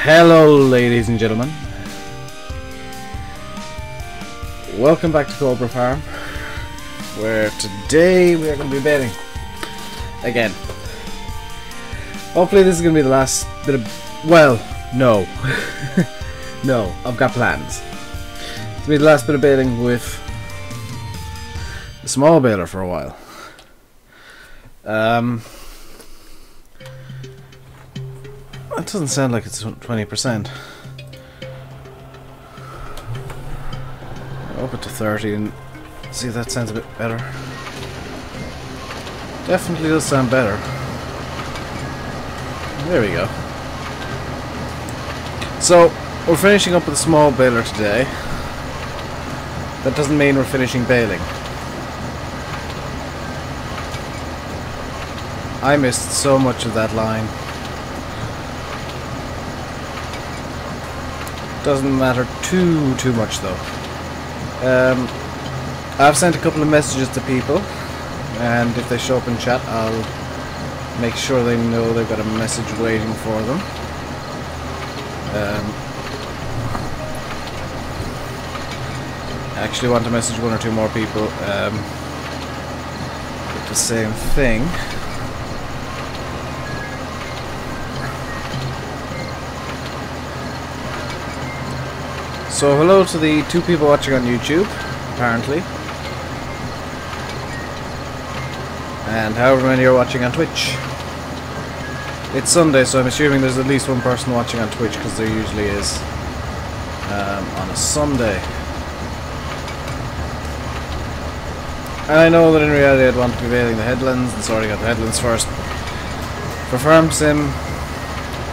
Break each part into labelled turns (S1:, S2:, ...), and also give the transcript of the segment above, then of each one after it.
S1: Hello ladies and gentlemen, welcome back to Coldborough Farm, where today we are going to be baling again. Hopefully this is going to be the last bit of, well, no no, I've got plans. It's going to be the last bit of baling with the small baler for a while. That doesn't sound like it's 20%. Up it to 30 and see if that sounds a bit better. Definitely does sound better. There we go. So, we're finishing up with a small baler today. That doesn't mean we're finishing baling. I missed so much of that line. Doesn't matter too much though. I've sent a couple of messages to people, and if they show up in chat, I'll make sure they know they've got a message waiting for them. I actually want to message one or two more people with the same thing. So hello to the 2 people watching on YouTube, apparently. And however many are watching on Twitch. It's Sunday, so I'm assuming there's at least one person watching on Twitch, because there usually is on a Sunday. And I know that in reality I'd want to be baling the headlands and sorting out the headlands first. For Farm Sim,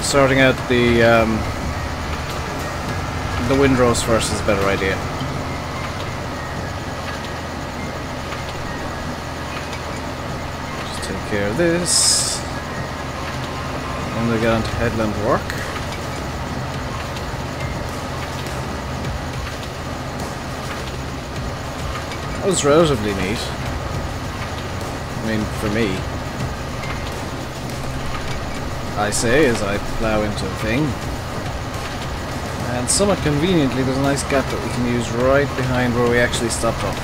S1: sorting out the windrows first is a better idea. Just take care of this. And we get on to headland work. That was relatively neat. I mean, for me. I say as I plough into the thing. And somewhat conveniently, there's a nice gap that we can use right behind where we actually stopped off.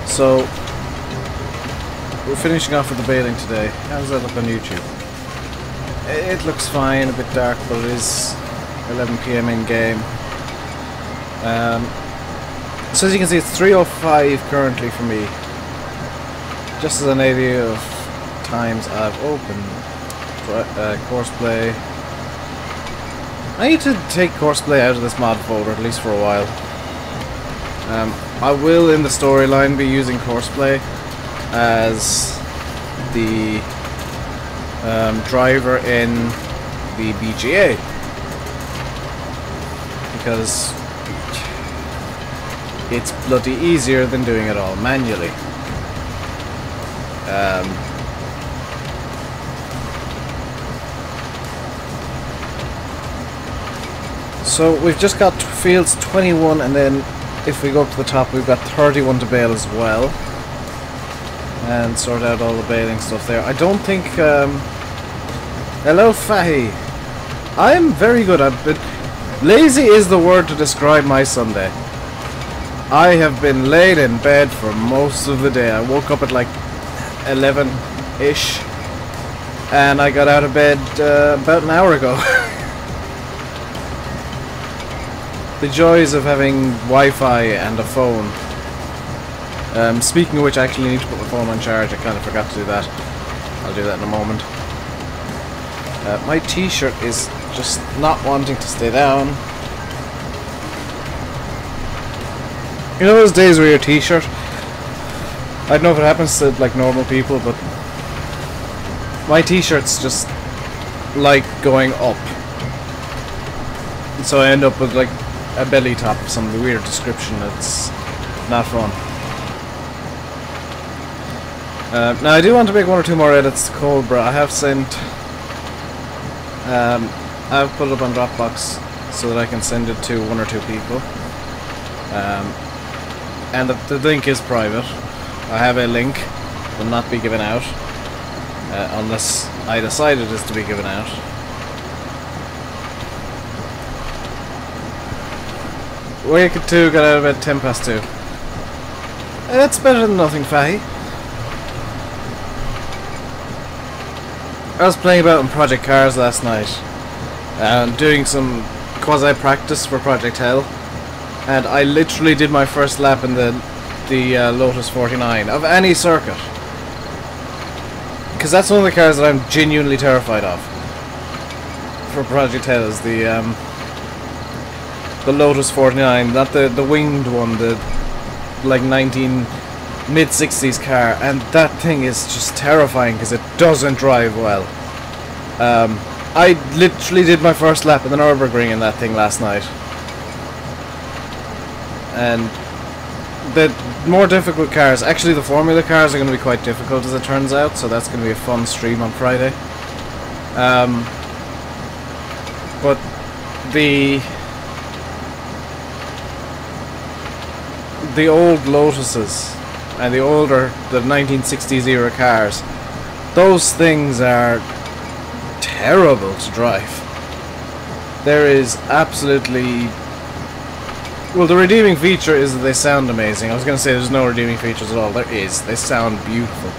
S1: So, we're finishing off with the baling today. How does that look on YouTube? It looks fine, a bit dark, but it is 11 PM in game. So as you can see, it's 3:05 currently for me. Just as an idea of times I've opened courseplay. I need to take courseplay out of this mod folder, at least for a while. I will, in the storyline, be using courseplay as the driver in the BGA, because it's bloody easier than doing it all manually. So we've just got fields 21, and then if we go up to the top we've got 31 to bale as well, and sort out all the baling stuff there. I don't think hello Fahy. I am very good. Lazy is the word to describe my Sunday. I have been laid in bed for most of the day. I woke up at like 11-ish and I got out of bed about an hour ago. The joys of having Wi-Fi and a phone. Speaking of which, I actually need to put my phone on charge. I kind of forgot to do that. I'll do that in a moment. My t-shirt is just not wanting to stay down. You know those days where your t-shirt, I don't know if it happens to like normal people, but my t-shirt's just like going up. So I end up with like a belly top of some weird description. It's not fun. Now I do want to make 1 or 2 more edits to Coldborough. I have sent I've put it up on Dropbox so that I can send it to 1 or 2 people. And the link is private. I have a link, will not be given out. unless I decided it's to be given out. Wake at 2, got out of bed 2:10. That's better than nothing, Fahy. I was playing about in Project Cars last night, doing some quasi-practice for Project Hell, and I literally did my first lap in the Lotus 49 of any circuit. Because that's one of the cars that I'm genuinely terrified of. For Project Hell is the Lotus 49, not the winged one, the like mid-60s car, and that thing is just terrifying because it doesn't drive well. I literally did my first lap in the Nürburgring in that thing last night. And the more difficult cars, actually the Formula cars are going to be quite difficult as it turns out, so that's going to be a fun stream on Friday. But the old Lotuses and the 1960s era cars, those things are terrible to drive. There is absolutely... Well, the redeeming feature is that they sound amazing. I was going to say there's no redeeming features at all. There is. They sound beautiful.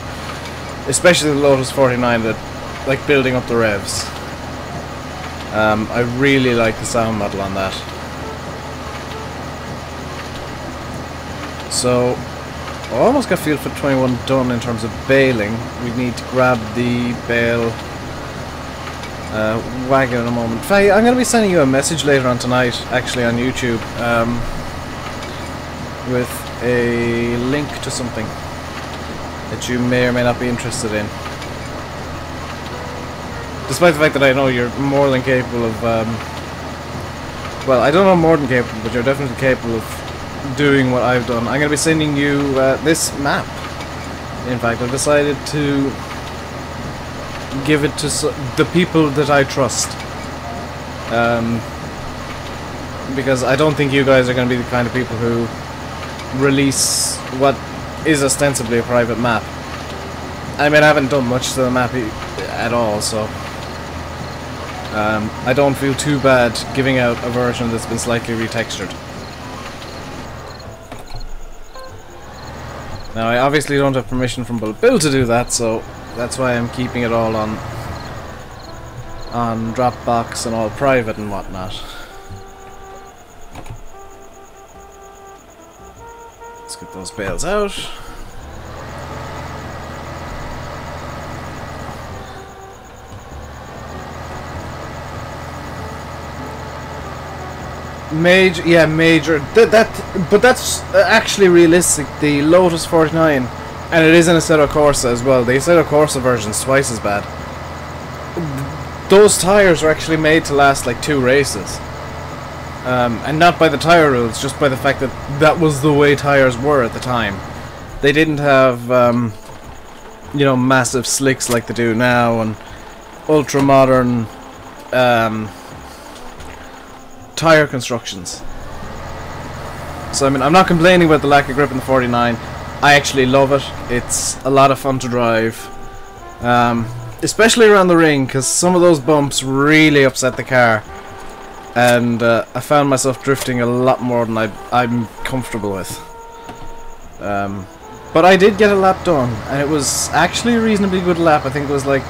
S1: Especially the Lotus 49, that, like, building up the revs. I really like the sound model on that. So, I almost got Field Fit 21 done in terms of baling. We need to grab the bale wagon in a moment. Faye, I'm going to be sending you a message later on tonight, actually on YouTube, with a link to something that you may or may not be interested in. Despite the fact that I know you're more than capable of, well, I don't know more than capable, but you're definitely capable of doing what I've done. I'm going to be sending you this map. In fact, I've decided to give it to the people that I trust. Because I don't think you guys are going to be the kind of people who release what is ostensibly a private map. I mean, I haven't done much to the map at all, so I don't feel too bad giving out a version that's been slightly retextured. Now, I obviously don't have permission from Bill to do that, so that's why I'm keeping it all on Dropbox and all private and whatnot. Let's get those bales out. Major, yeah, major. But that's actually realistic. The Lotus 49, and it is in a Assetto Corsa as well. The Assetto Corsa version's twice as bad. Those tires were actually made to last like 2 races, and not by the tire rules, just by the fact that that was the way tires were at the time. They didn't have, you know, massive slicks like they do now, and ultra modern tire constructions. So I mean, I'm not complaining about the lack of grip in the 49. I actually love it. It's a lot of fun to drive, especially around the ring, because some of those bumps really upset the car, and I found myself drifting a lot more than I'm comfortable with. But I did get a lap done, and it was actually a reasonably good lap. I think it was like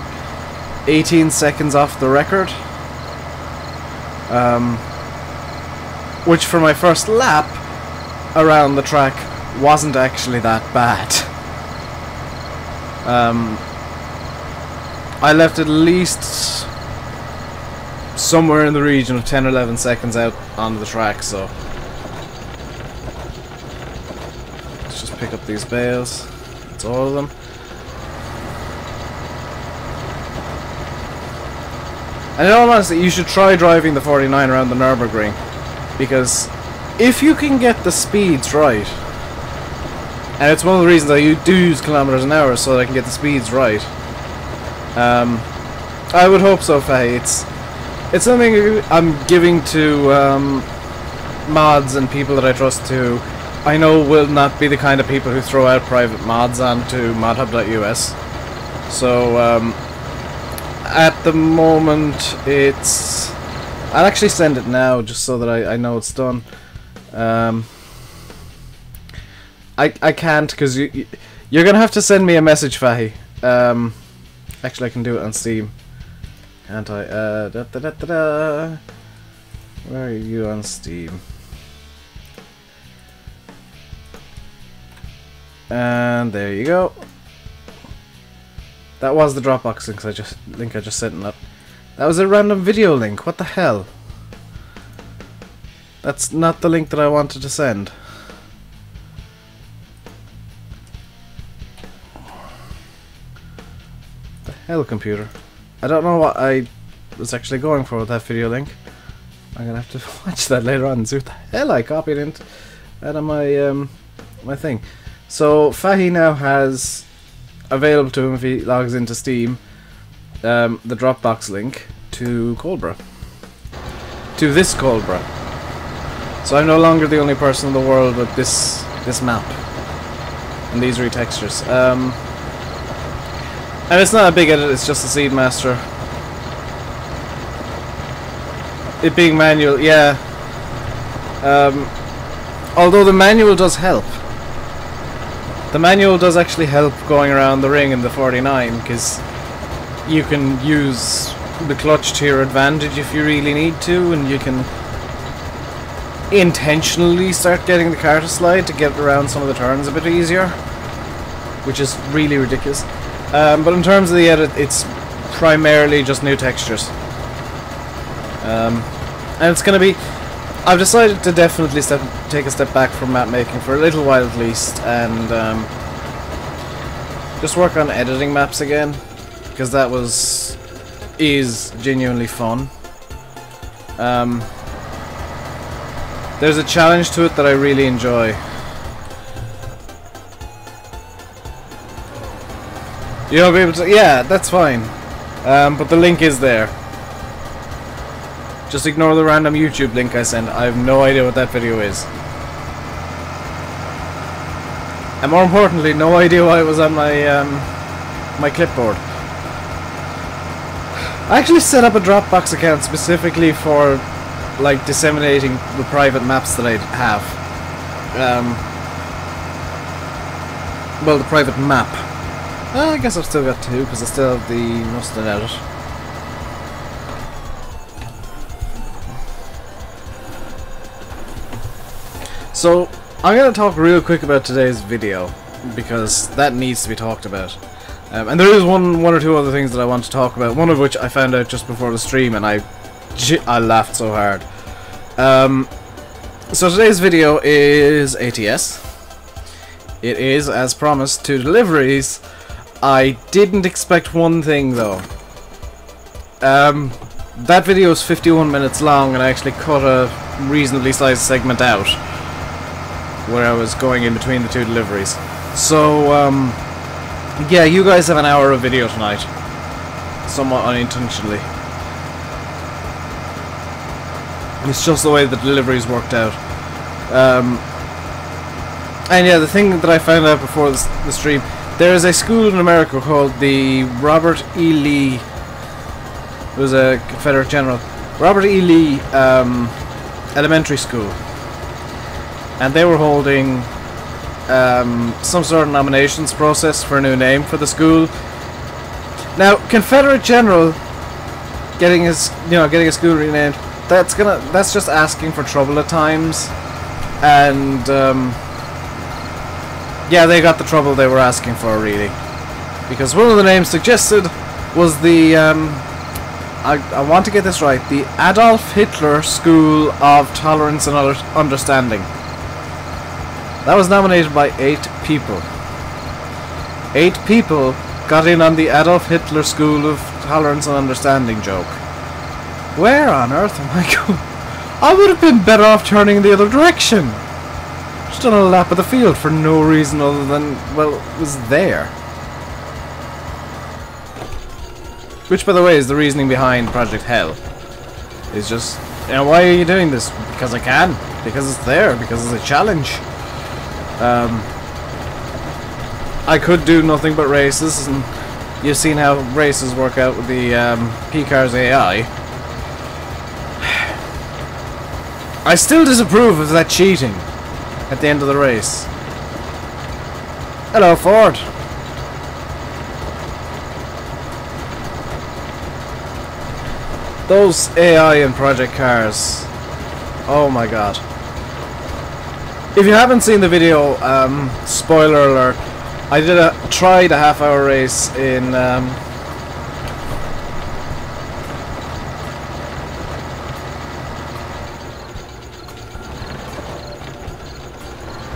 S1: 18 seconds off the record. Which for my first lap around the track wasn't actually that bad. I left at least somewhere in the region of 10 or 11 seconds out onto the track, so let's just pick up these bales. That's all of them. And in all honesty, you should try driving the 49 around the Nürburgring, because if you can get the speeds right, and it's one of the reasons I do use kilometers an hour so that I can get the speeds right, I would hope so, Faye. It's something I'm giving to mods and people that I trust who I know will not be the kind of people who throw out private mods onto modhub.us. So at the moment it's... I'll actually send it now just so that I know it's done. I can't because you're gonna have to send me a message, Fahy. Actually I can do it on Steam. Can't I? Where are you on Steam? And there you go. That was the Dropbox link I just sent in that. That was a random video link. What the hell? That's not the link that I wanted to send. The hell, computer. I don't know what I was actually going for with that video link. I'm gonna have to watch that later on and see what the hell I copied out of my my thing. So Fahy now has available to him if he logs into Steam the Dropbox link to Coldborough. To this Coldborough. So I'm no longer the only person in the world with this map and these retextures. And it's not a big edit, it's just a seed master. It being manual, yeah. Although the manual does help. The manual does actually help going around the ring in the 49, because you can use the clutch to your advantage if you really need to, and you can intentionally start getting the car to slide to get around some of the turns a bit easier, which is really ridiculous. But in terms of the edit, it's primarily just new textures. And it's going to be... I've decided to definitely take a step back from map making for a little while at least, and just work on editing maps again, because that is genuinely fun. There's a challenge to it that I really enjoy. You'll be able to... Yeah, that's fine. But the link is there. Just ignore the random YouTube link I send. I have no idea what that video is. And more importantly, no idea why it was on my my clipboard. I actually set up a Dropbox account specifically for like disseminating the private maps that I have. Well, the private map. I guess I've still got two because I still have the Rusted Edit. So, I'm going to talk real quick about today's video, because that needs to be talked about. And there is one or two other things that I want to talk about, one of which I found out just before the stream, and I laughed so hard. So today's video is ATS. It is, as promised, 2 deliveries. I didn't expect one thing, though. That video is 51 minutes long, and I actually cut a reasonably sized segment out where I was going in between the 2 deliveries. So, yeah, you guys have an hour of video tonight. Somewhat unintentionally. It's just the way the deliveries worked out. And yeah, the thing that I found out before the stream, there is a school in America called the Robert E. Lee. It was a Confederate general. Robert E. Lee Elementary School. And they were holding some sort of nominations process for a new name for the school. Now, Confederate general getting his, getting a school renamed, that's just asking for trouble at times. And yeah, they got the trouble they were asking for, really, because one of the names suggested was the I want to get this right, the Adolf Hitler School of Tolerance and Understanding. That was nominated by 8 people. 8 people got in on the Adolf Hitler School of Tolerance and Understanding joke. Where on earth am I going? I would have been better off turning the other direction. Just done a lap of the field for no reason other than, well, it was there. Which, by the way, is the reasoning behind Project Hell. It's just, why are you doing this? Because I can. Because it's there. Because it's a challenge. I could do nothing but races and you've seen how races work out with the P-Cars AI. I still disapprove of that cheating at the end of the race. Hello, Ford. Those AI and project cars. Oh my god. If you haven't seen the video, spoiler alert, I tried a half-hour race in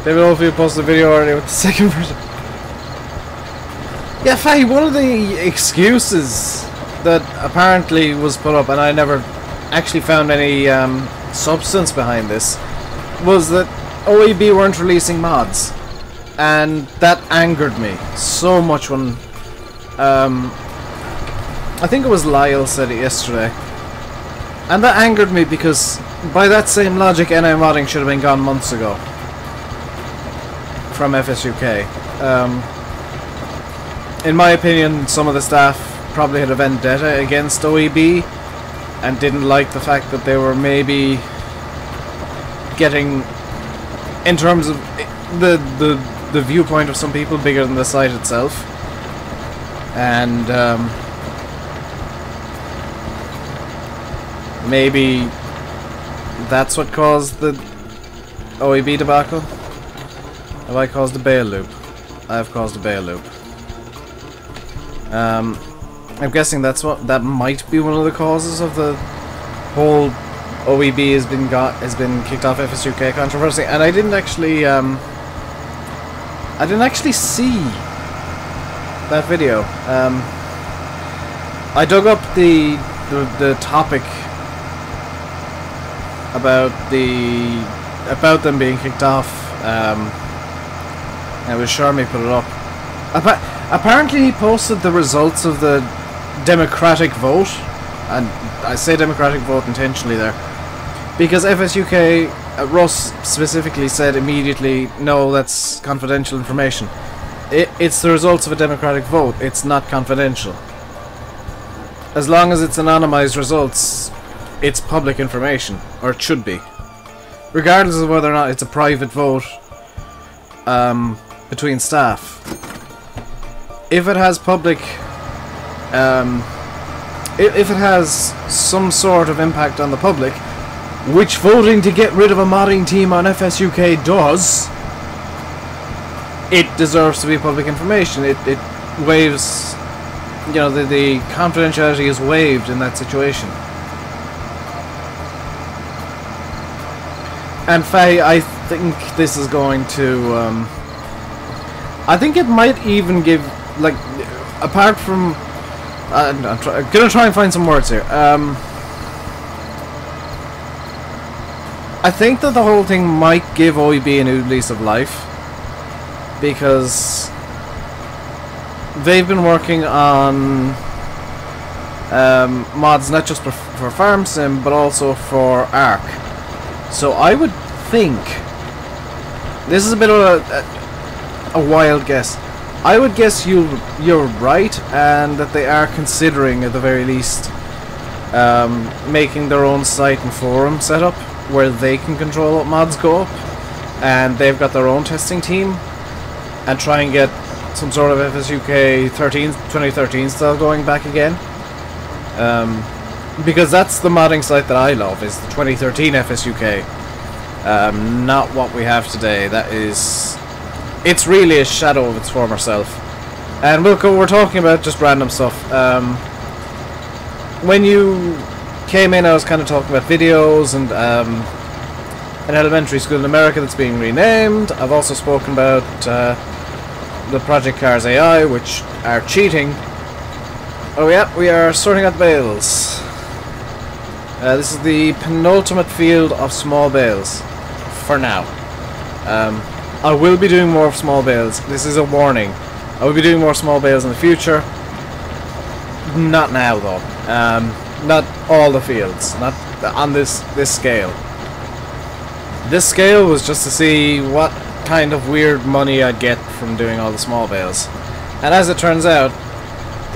S1: David Oldfield posted a video already with the second version. Yeah, Faye, one of the excuses that apparently was put up, and I never actually found any substance behind this, was that OEB weren't releasing mods, and that angered me so much when I think it was Lyle said it yesterday, and that angered me because by that same logic NI modding should have been gone months ago from FSUK. In my opinion, some of the staff probably had a vendetta against OEB and didn't like the fact that they were maybe getting, in terms of the viewpoint of some people, bigger than the site itself. And maybe that's what caused the OEB debacle. Have I caused a bail loop? I have caused a bail loop. I'm guessing that might be one of the causes of the whole OEB has been kicked off FSUK controversy. And I didn't actually see that video. I dug up the topic about them being kicked off. It was Sharmy put it up. Apparently he posted the results of the democratic vote, and I say democratic vote intentionally there, because FSUK, Russ specifically said immediately, no, that's confidential information. It's the results of a democratic vote, it's not confidential. As long as it's anonymized results, it's public information, or it should be. Regardless of whether or not it's a private vote between staff. If it has public, if it has some sort of impact on the public, which voting to get rid of a modding team on FSUK does, it deserves to be public information. It waives, you know, the confidentiality is waived in that situation. And Faye, I think this is going to, I think it might even give, like, apart from, I'm gonna try and find some words here. I think that the whole thing might give OEB a new lease of life, because they've been working on mods not just for Farm Sim, but also for Ark. So I would think, this is a bit of a wild guess, I would guess you're right, and that they are considering at the very least making their own site and forum setup where they can control what mods go up, and they've got their own testing team, and try and get some sort of FSUK 2013 style going back again. Because that's the modding site that I love, is the 2013 FSUK. Not what we have today. That is, it's really a shadow of its former self. And we're talking about just random stuff. When you came in, I was kind of talking about videos and an elementary school in America that's being renamed. I've also spoken about the Project Cars AI, which are cheating. Oh yeah, we are sorting out the bales. This is the penultimate field of small bales, for now. I will be doing more small bales. This is a warning. I will be doing more small bales in the future. Not now though. Not all the fields. Not on this scale. This scale was just to see what kind of weird money I'd get from doing all the small bales. And as it turns out,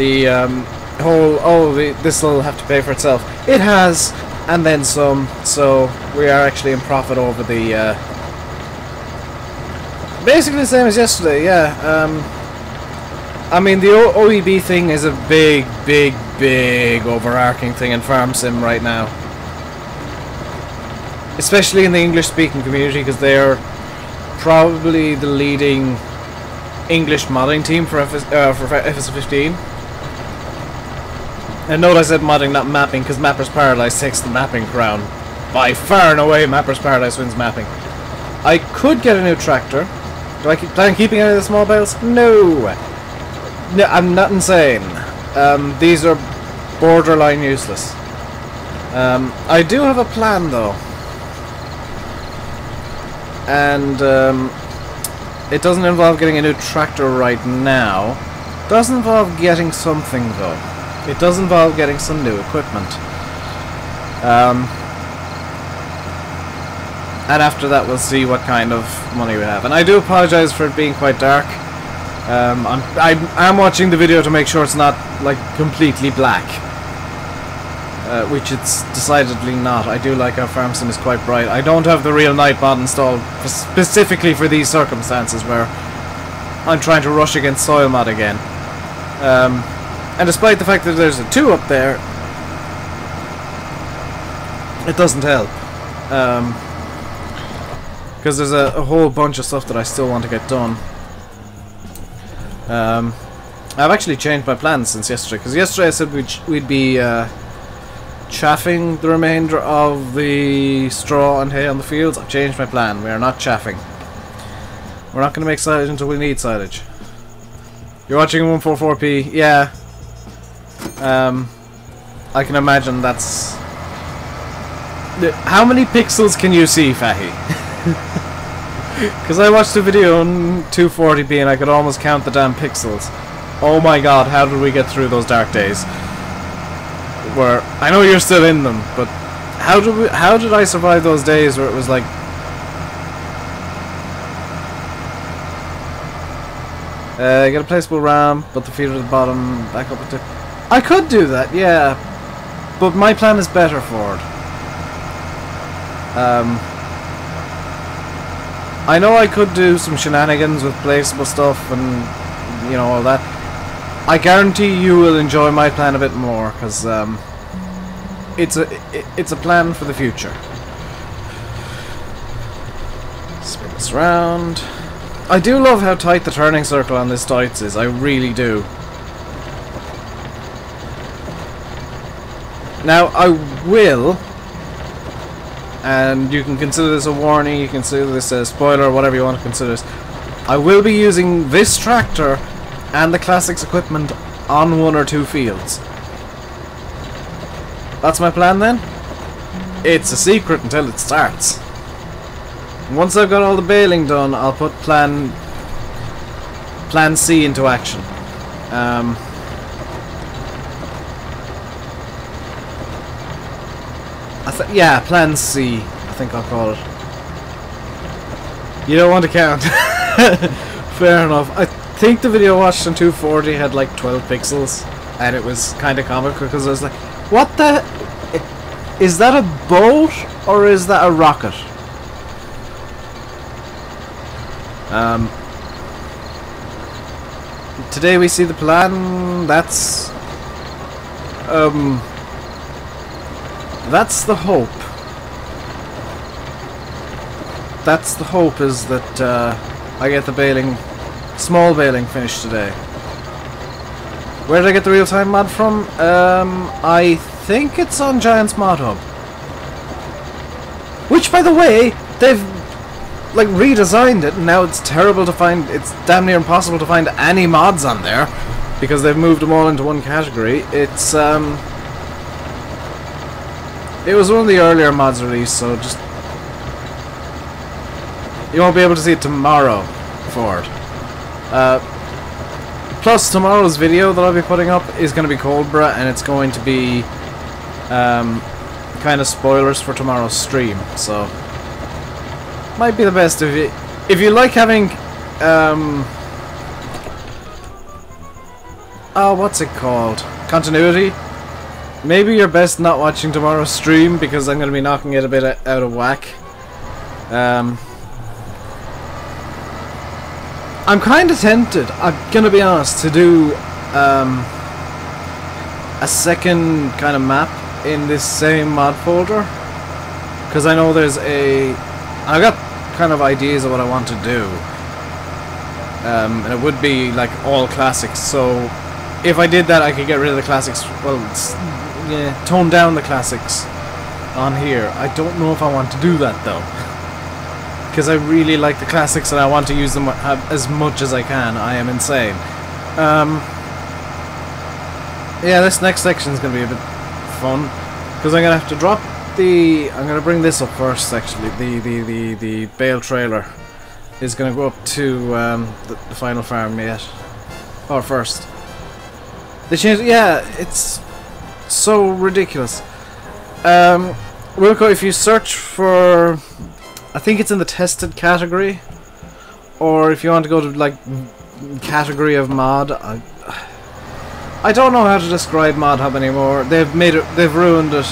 S1: the whole, oh, this will have to pay for itself. It has, and then some, so we are actually in profit over the, basically the same as yesterday, yeah. I mean, the OEB thing is a big, big, big overarching thing in Farm Sim right now. Especially in the English-speaking community, because they're probably the leading English modding team for FS15. And note I said modding, not mapping, because Mapper's Paradise takes the mapping crown. By far and away, Mapper's Paradise wins mapping. I could get a new tractor. Do I plan on keeping any of the small bales? No! No, I'm not insane. These are borderline useless. I do have a plan though. And it doesn't involve getting a new tractor right now. It does involve getting something though. It does involve getting some new equipment. And after that we'll see what kind of money we have. And I do apologize for it being quite dark. I'm watching the video to make sure it's not like completely black, which it's decidedly not. I do like how Farm Sim is quite bright. I don't have the real night mod installed specifically for these circumstances where I'm trying to rush against soil mod again. And despite the fact that there's a 2 up there, it doesn't help. Because there's a whole bunch of stuff that I still want to get done. I've actually changed my plans since yesterday, because yesterday I said we'd be chaffing the remainder of the straw and hay on the fields. I've changed my plan. We are not chaffing. We're not going to make silage until we need silage. You're watching 144p? Yeah. I can imagine that's... How many pixels can you see, Fahy? Because I watched a video on 240p and I could almost count the damn pixels. Oh my god, how did we get through those dark days? Where I know you're still in them, but how did I survive those days where it was like get a placeable ramp, but the feeder at the bottom, back up to... I could do that, yeah. But my plan is better for it. I know I could do some shenanigans with placeable stuff and, you know, all that. I guarantee you will enjoy my plan a bit more, because it's a plan for the future. Spin this around. I do love how tight the turning circle on this Deutz is, I really do. Now, I will... and you can consider this a warning, you can consider this a spoiler, whatever you want to consider this. I will be using this tractor and the Classics equipment on 1 or 2 fields. That's my plan then? It's a secret until it starts. Once I've got all the baling done, I'll put Plan C into action. Yeah, Plan C, I think I'll call it. You don't want to count. Fair enough. I think the video I watched on 240 had like 12 pixels, and it was kind of comical because I was like, what the... Is that a boat, or is that a rocket? Today we see the plan. That's the hope. That's the hope, is that I get the baling, small baling finished today. Where did I get the real-time mod from? I think it's on Giant's Mod Hub. Which, by the way, they've like redesigned it, and now it's terrible to find. It's damn near impossible to find any mods on there because they've moved them all into one category. It's it was one of the earlier mods released, so just you won't be able to see it tomorrow for it. Plus, tomorrow's video that I'll be putting up is going to be Coldborough, and it's going to be kind of spoilers for tomorrow's stream, so might be the best if you like having what's it called? Continuity. Maybe you're best not watching tomorrow's stream because I'm going to be knocking it a bit out of whack. I'm kind of tempted, I'm going to be honest, to do a second kind of map in this same mod folder. Because I know there's I got kind of ideas of what I want to do. And it would be like all classics, so if I did that I could get rid of the classics, well, yeah, tone down the classics on here. I don't know if I want to do that though. Because I really like the classics and I want to use them as much as I can. I am insane. Yeah, this next section is going to be a bit fun. Because I'm going to have to drop the... I'm going to bring this up first actually. The bale trailer is going to go up to the final farm yet. Or first. They changed... Yeah, it's so ridiculous. Wilco, if you search for... I think it's in the tested category, or if you want to go to like category of mod, I don't know how to describe Mod Hub anymore. They've ruined it.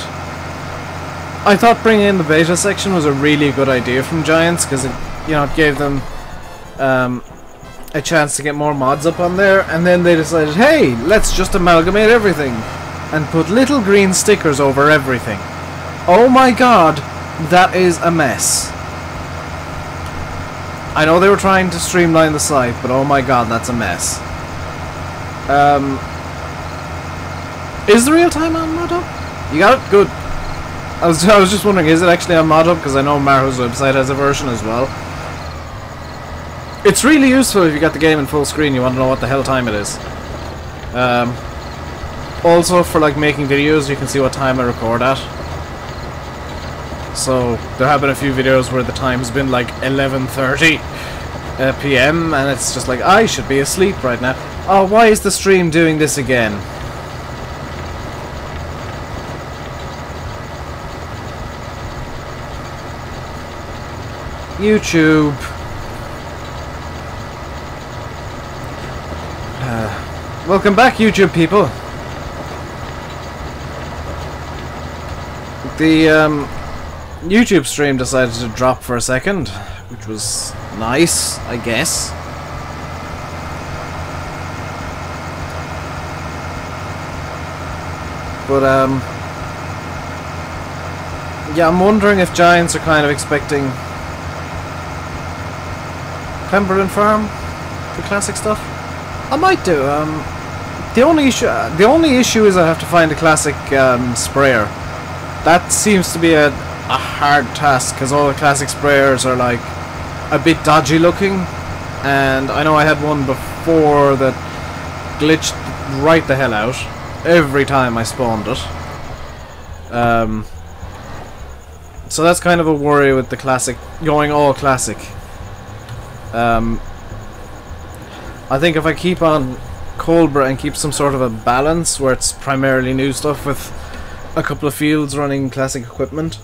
S1: I thought bringing in the beta section was a really good idea from Giants because it, you know, it gave them a chance to get more mods up on there, and then they decided, hey, let's just amalgamate everything and put little green stickers over everything. Oh my god, that is a mess. I know they were trying to streamline the site, but oh my god, that's a mess. Is the real time on Mod Hub? You got it? Good. I was just wondering, is it actually on Mod Hub? Because I know Marho's website has a version as well. It's really useful if you got the game in full screen, you want to know what the hell time it is. Also, for like making videos, you can see what time I record at. So there have been a few videos where the time's been like 11:30 PM, and it's just like, I should be asleep right now. Oh, why is the stream doing this again? YouTube. Welcome back, YouTube people. The YouTube stream decided to drop for a second, which was nice, I guess. But yeah, I'm wondering if Giants are kind of expecting Pemberton Farm, the classic stuff. I might do. The only issue is I have to find a classic sprayer. That seems to be a hard task because all the classic sprayers are like a bit dodgy looking, and I know I had one before that glitched right the hell out every time I spawned it. So that's kind of a worry with the classic, going all classic. I think if I keep on Coldborough and keep some sort of a balance where it's primarily new stuff with a couple of fields running classic equipment,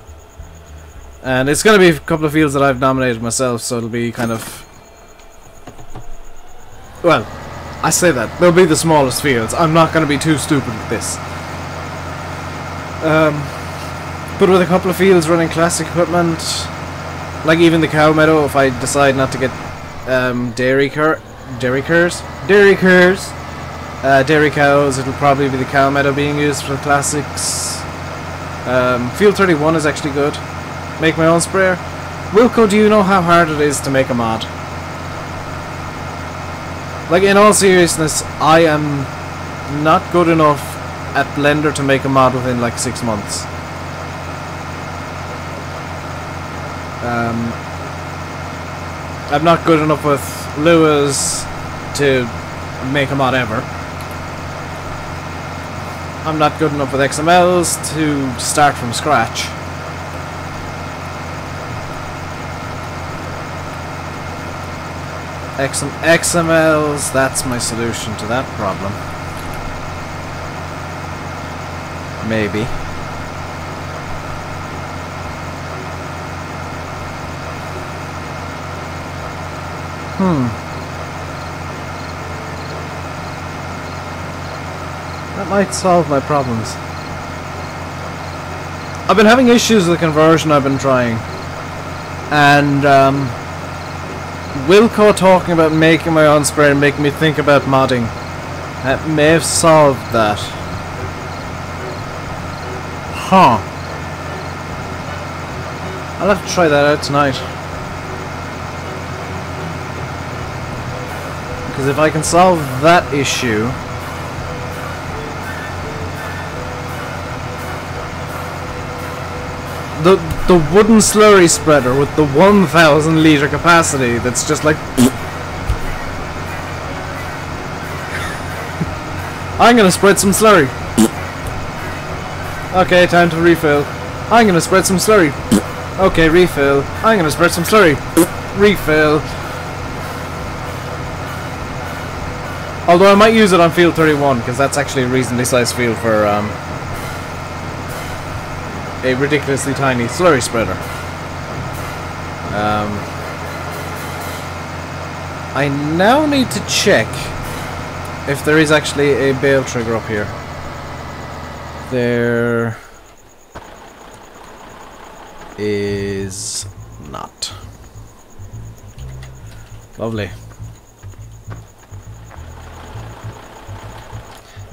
S1: and it's going to be a couple of fields that I've nominated myself, so it'll be kind of, well, I say that they'll be the smallest fields. I'm not going to be too stupid with this, but with a couple of fields running classic equipment, like even the cow meadow, if I decide not to get dairy cows, it'll probably be the cow meadow being used for the classics. Field 31 is actually good. Make my own sprayer. Wilco, do you know how hard it is to make a mod? Like, in all seriousness, I am not good enough at Blender to make a mod within like 6 months. I'm not good enough with Lua's to make a mod ever. I'm not good enough with XMLs to start from scratch. XMLs, that's my solution to that problem. Maybe. That might solve my problems. I've been having issues with the conversion I've been trying. And Wilco talking about making my own spray and making me think about modding. That may have solved that. Huh. I'll have to try that out tonight. Because if I can solve that issue... The wooden slurry spreader with the 1,000 litre capacity that's just like... I'm gonna spread some slurry. Okay, time to refill. I'm gonna spread some slurry. Okay, refill. I'm gonna spread some slurry. Refill. Although I might use it on field 31 because that's actually a reasonably sized field for a ridiculously tiny slurry spreader. I now need to check if there is actually a bale trigger up here. There is not. Lovely.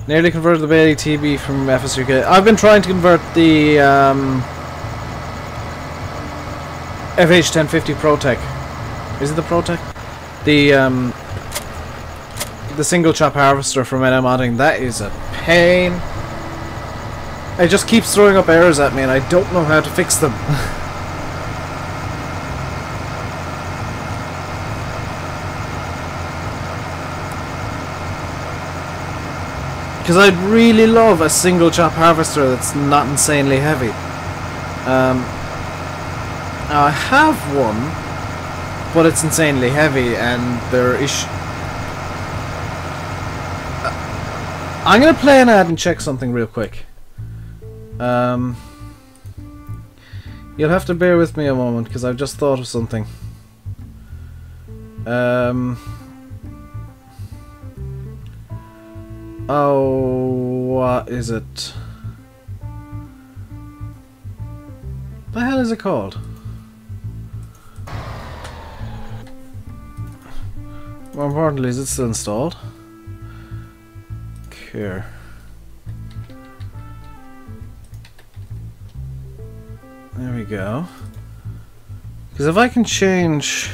S1: Nearly converted the Bailey TB from FSUK. I've been trying to convert the FH1050 ProTech. Is it the ProTech? The single chop harvester from NM modding. That is a pain. It just keeps throwing up errors at me and I don't know how to fix them. Because I'd really love a single chop harvester that's not insanely heavy. I have one, but it's insanely heavy, and there is. I'm gonna play an ad and check something real quick. You'll have to bear with me a moment because I've just thought of something. Oh, what is it? What the hell is it called? More importantly, is it still installed? Okay. There we go. Because if I can change...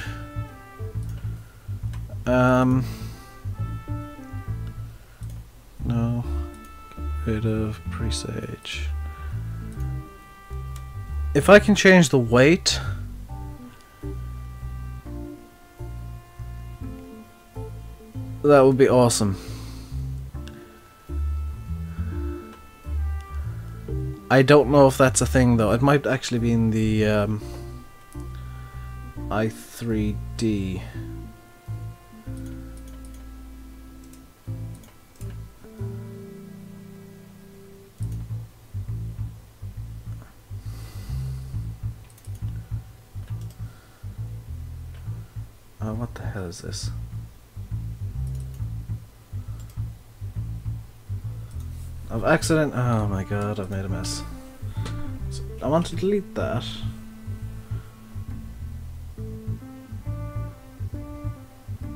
S1: No. Get rid of presage. If I can change the weight... that would be awesome. I don't know if that's a thing though. It might actually be in the i3D. Oh, what the hell is this? I've oh my god, I've made a mess. So I want to delete that.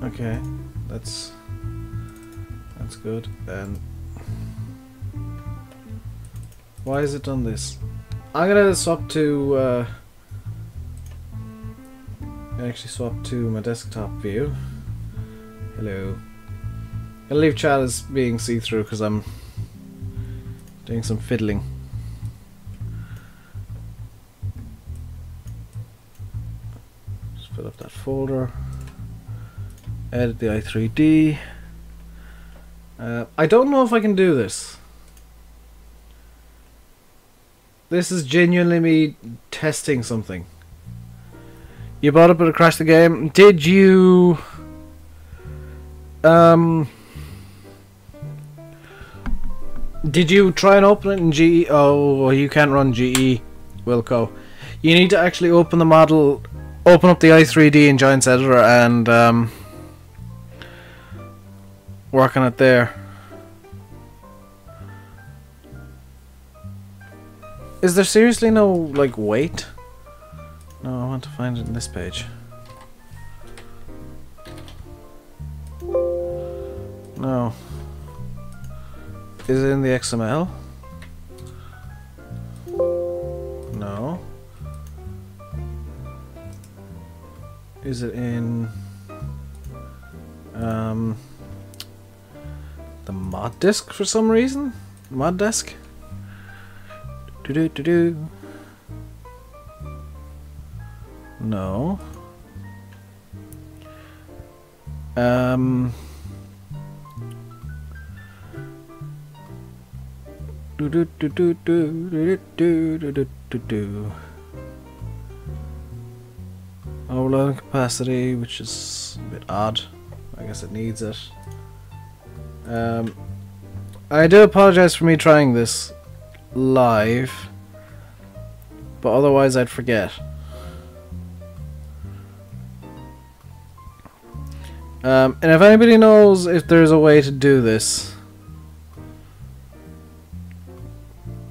S1: Okay, that's good. And why has it done this? I'm gonna swap to actually swap to my desktop view. Hello. I'll leave chat as being see-through because I'm doing some fiddling. Just fill up that folder. Edit the i3D. I don't know if I can do this. This is genuinely me testing something. You bought it but it crashed the game. Did you... did you try and open it in GE? Oh, well, you can't run GE, Wilco. You need to actually open the model, open up the i3D in Giants Editor and work on it there. Is there seriously no, like, weight? No, I want to find it in this page. No. Is it in the XML? No. Is it in the mod disk for some reason? Mod disk? Do. No. Overloading capacity, which is a bit odd. I guess it needs it. I do apologize for me trying this live, but otherwise I'd forget. And if anybody knows if there's a way to do this,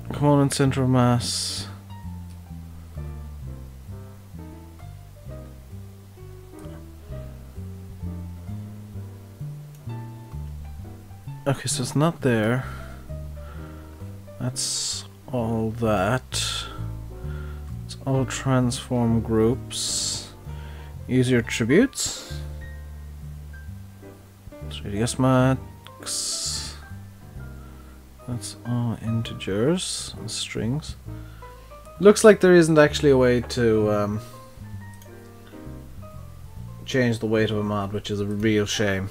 S1: component center of mass. Okay, so it's not there. That's all that. It's all transform groups. Use your attributes. 3ds max. That's all integers and strings. Looks like there isn't actually a way to change the weight of a mod, which is a real shame.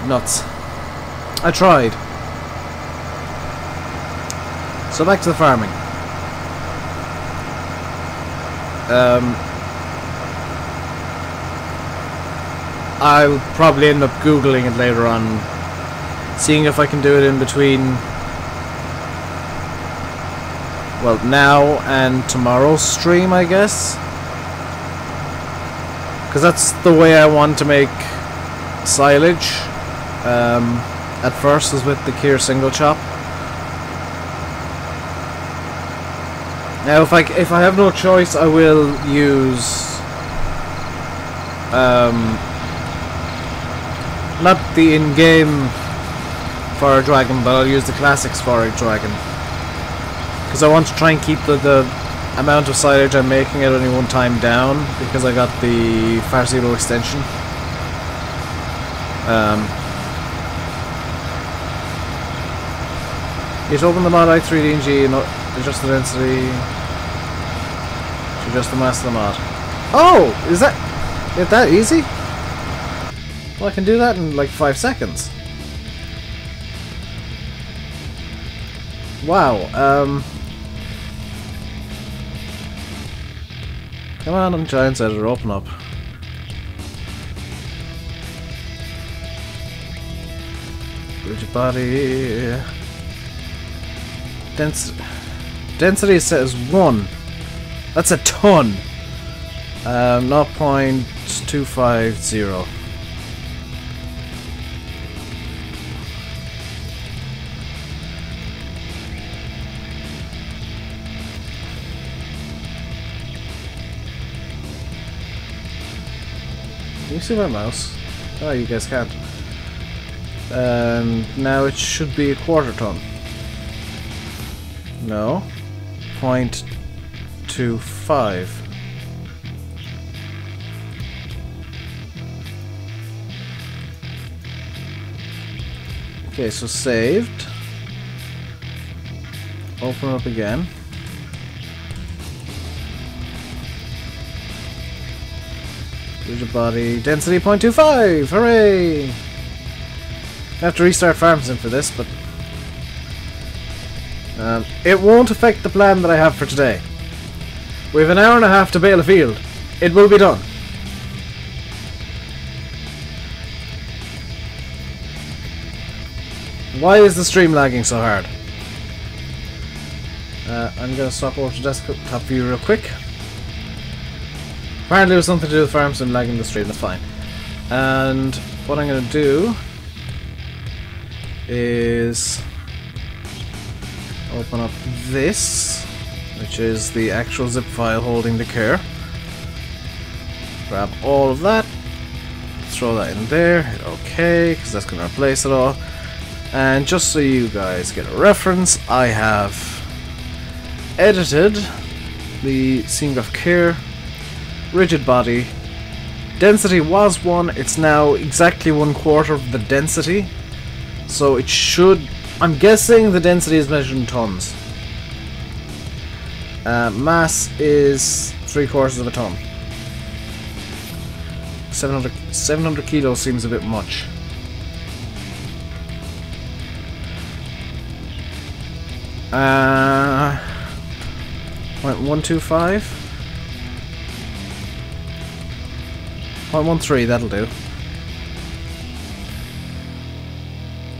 S1: Nuts. I tried. So back to the farming. I'll probably end up googling it later on, seeing if I can do it in between, well, now and tomorrow's stream, I guess, because that's the way I want to make silage. At first was with the Kier single chop. Now if I have no choice, I will use not the in-game Fire Dragon, but I'll use the Classics Fire Dragon, because I want to try and keep the amount of silage I'm making at any one time down, because I got the Farseedo extension. You just open the mod i3DNG and adjust the density to adjust the mass of the mod. Oh! Is it that easy? Well, I can do that in like 5 seconds. Wow, come on, Giants Editor, open up. Rigid body. Density says 1. That's a ton. 0.250. Can you see my mouse? Oh, you guys can't. Now it should be a quarter ton. No. 0.25. Okay, so saved. Open up again. Rigid body, density 0.25! Hooray! I have to restart FarmSim for this, but it won't affect the plan that I have for today. We have an hour and a half to bale a field. It will be done. Why is the stream lagging so hard? I'm going to swap over to desktop view real quick. Apparently it was something to do with FarmSim lagging the stream, that's fine. And what I'm going to do is Open up this, which is the actual zip file holding the care. Grab all of that, throw that in there, hit OK, because that's going to replace it all. And just so you guys get a reference, I have edited the scene graph care, rigid body. Density was 1, it's now exactly 1/4 of the density. So it should, I'm guessing the density is measured in tons. Mass is 3/4 of a ton. 700 kilos seems a bit much. .125? 0.13, that'll do.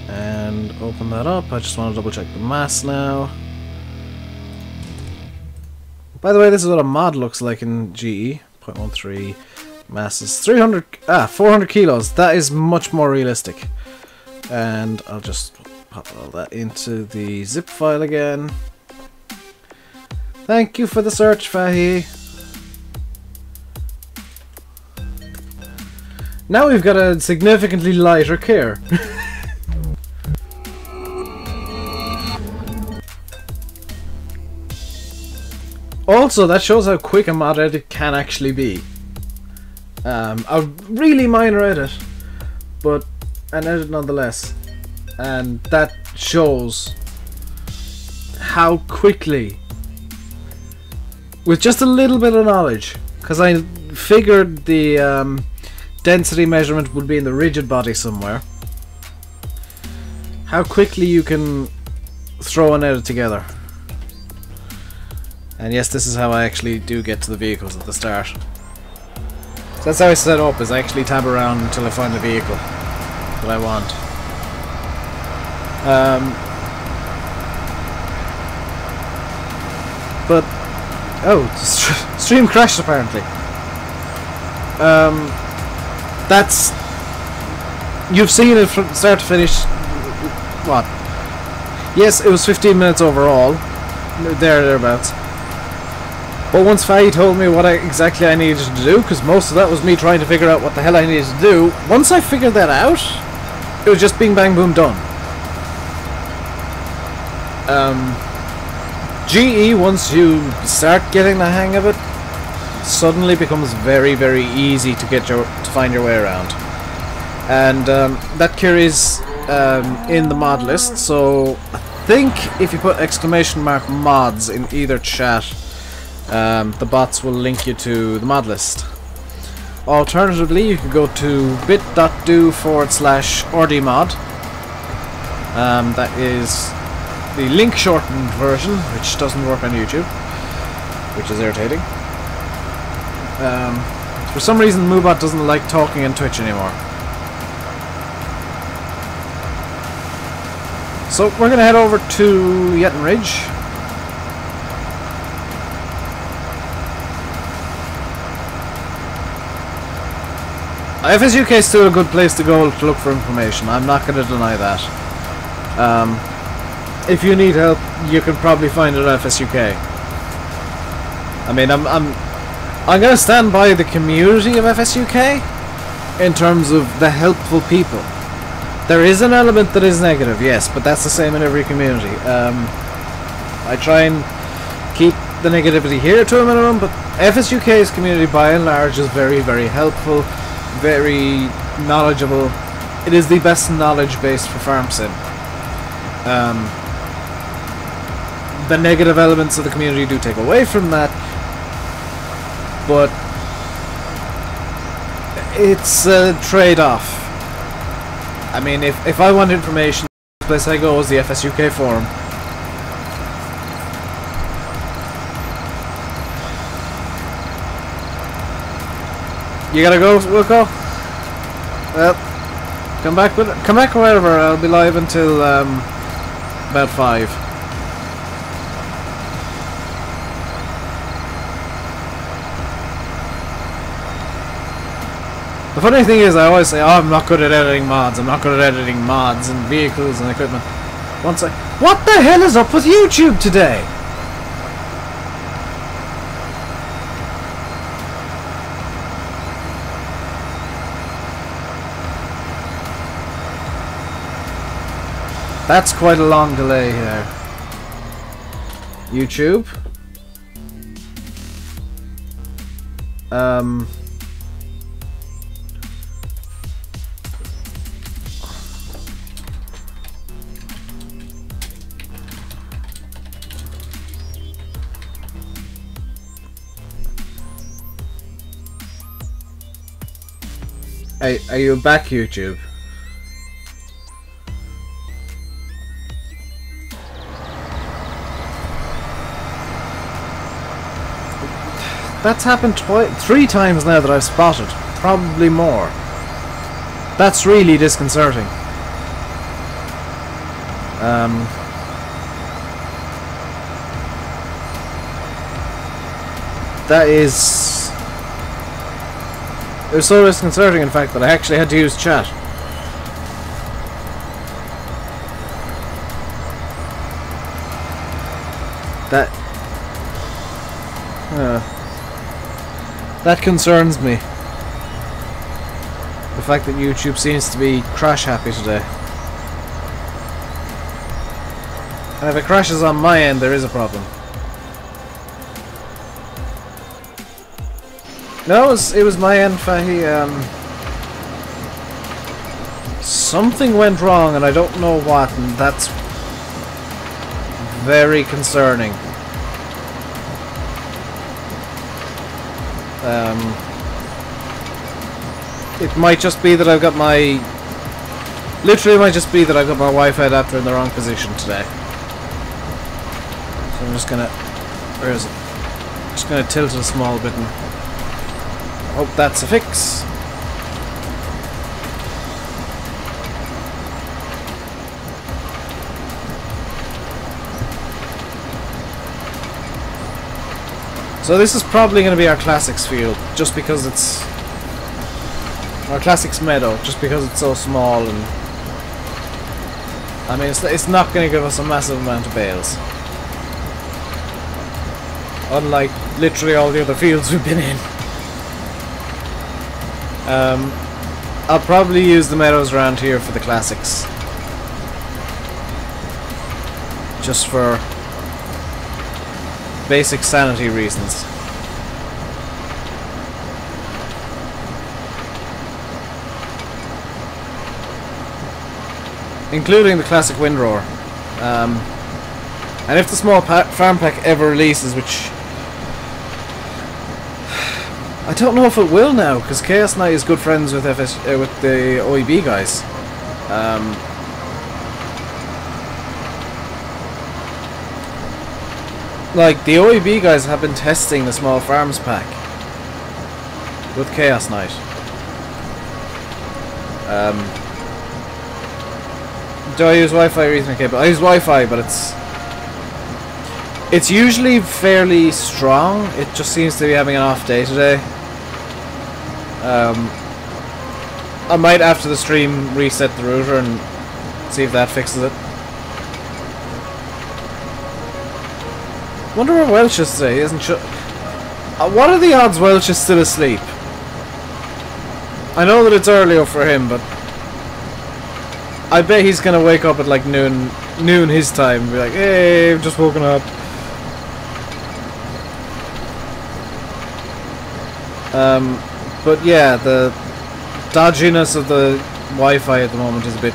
S1: And open that up. I just want to double check the mass now. By the way, this is what a mod looks like in GE. 0.13. Mass is 400 kilos. That is much more realistic. And I'll just pop all that into the zip file again. Thank you for the search, Fahy. Now we've got a significantly lighter care. Also, that shows how quick a mod edit can actually be. A really minor edit, but an edit nonetheless. And that shows how quickly, with just a little bit of knowledge, because I figured the density measurement would be in the rigid body somewhere, how quickly you can throw an edit together. And yes, this is how I actually do get to the vehicles at the start. So that's how I set up, is I actually tab around until I find the vehicle that I want. But oh, stream crashed apparently. That's, you've seen it from start to finish. What? Yes, it was 15 minutes overall. Thereabouts. But once Faye told me what exactly I needed to do, because most of that was me trying to figure out what the hell I needed to do, once I figured that out, it was just bing bang boom done. GE, once you start getting the hang of it, suddenly becomes very, very easy to find your way around. And that carries in the mod list, so I think if you put !mods in either chat, the bots will link you to the mod list. Alternatively, you could go to bit.do/rdmod. That is the link shortened version, which doesn't work on YouTube, which is irritating. For some reason, Moobot doesn't like talking on Twitch anymore. So we're gonna head over to Yatton Ridge. FSUK is still a good place to go to look for information. I'm not going to deny that. If you need help, you can probably find it at FSUK. I mean, I'm going to stand by the community of FSUK in terms of the helpful people. There is an element that is negative, yes, but that's the same in every community. I try and keep the negativity here to a minimum, but FSUK's community by and large is very, very helpful. Very knowledgeable. It is the best knowledge base for farm sim. The negative elements of the community do take away from that, but it's a trade-off. I mean, if I want information, the place I go is the FSUK forum. You gotta go, Wilco? Well, come back wherever. I'll be live until about 5. The funny thing is, I always say, oh, I'm not good at editing mods. I'm not good at editing mods and vehicles and equipment. What the hell is up with YouTube today? That's quite a long delay here. YouTube. Are you back, YouTube? That's happened 3 times now that I've spotted. Probably more. That's really disconcerting. That is... It was so disconcerting, in fact, that I actually had to use chat. That concerns me. The fact that YouTube seems to be crash happy today. And if it crashes on my end, there is a problem. No, it was my end, Fahy. Something went wrong and I don't know what, and that's very concerning. It might just be that I've got my... Literally, it might just be that I've got my Wi-Fi adapter in the wrong position today. So I'm just gonna... Where is it? Just gonna tilt it a small bit and... Hope that's a fix. So this is probably going to be our classics field, just because it's... Our classics meadow, just because it's so small and... I mean, it's not going to give us a massive amount of bales. Unlike literally all the other fields we've been in. I'll probably use the meadows around here for the classics. Just for basic sanity reasons. Including the classic windrower. And if the small farm pack ever releases, which... I don't know if it will now, because Chaos Knight is good friends with with the OEB guys. Like, the OEB guys have been testing the small farms pack with Chaos Knight. Do I use Wi-Fi or Ethernet cable? I use Wi-Fi, but it's usually fairly strong. It just seems to be having an off day today. I might, after the stream, reset the router and see if that fixes it. Wonder where Welsh is today. He isn't sure. What are the odds Welsh is still asleep? I know that it's earlier for him, but I bet he's gonna wake up at like noon his time and be like, "Hey, I've just woken up." But yeah, the dodginess of the Wi-Fi at the moment is a bit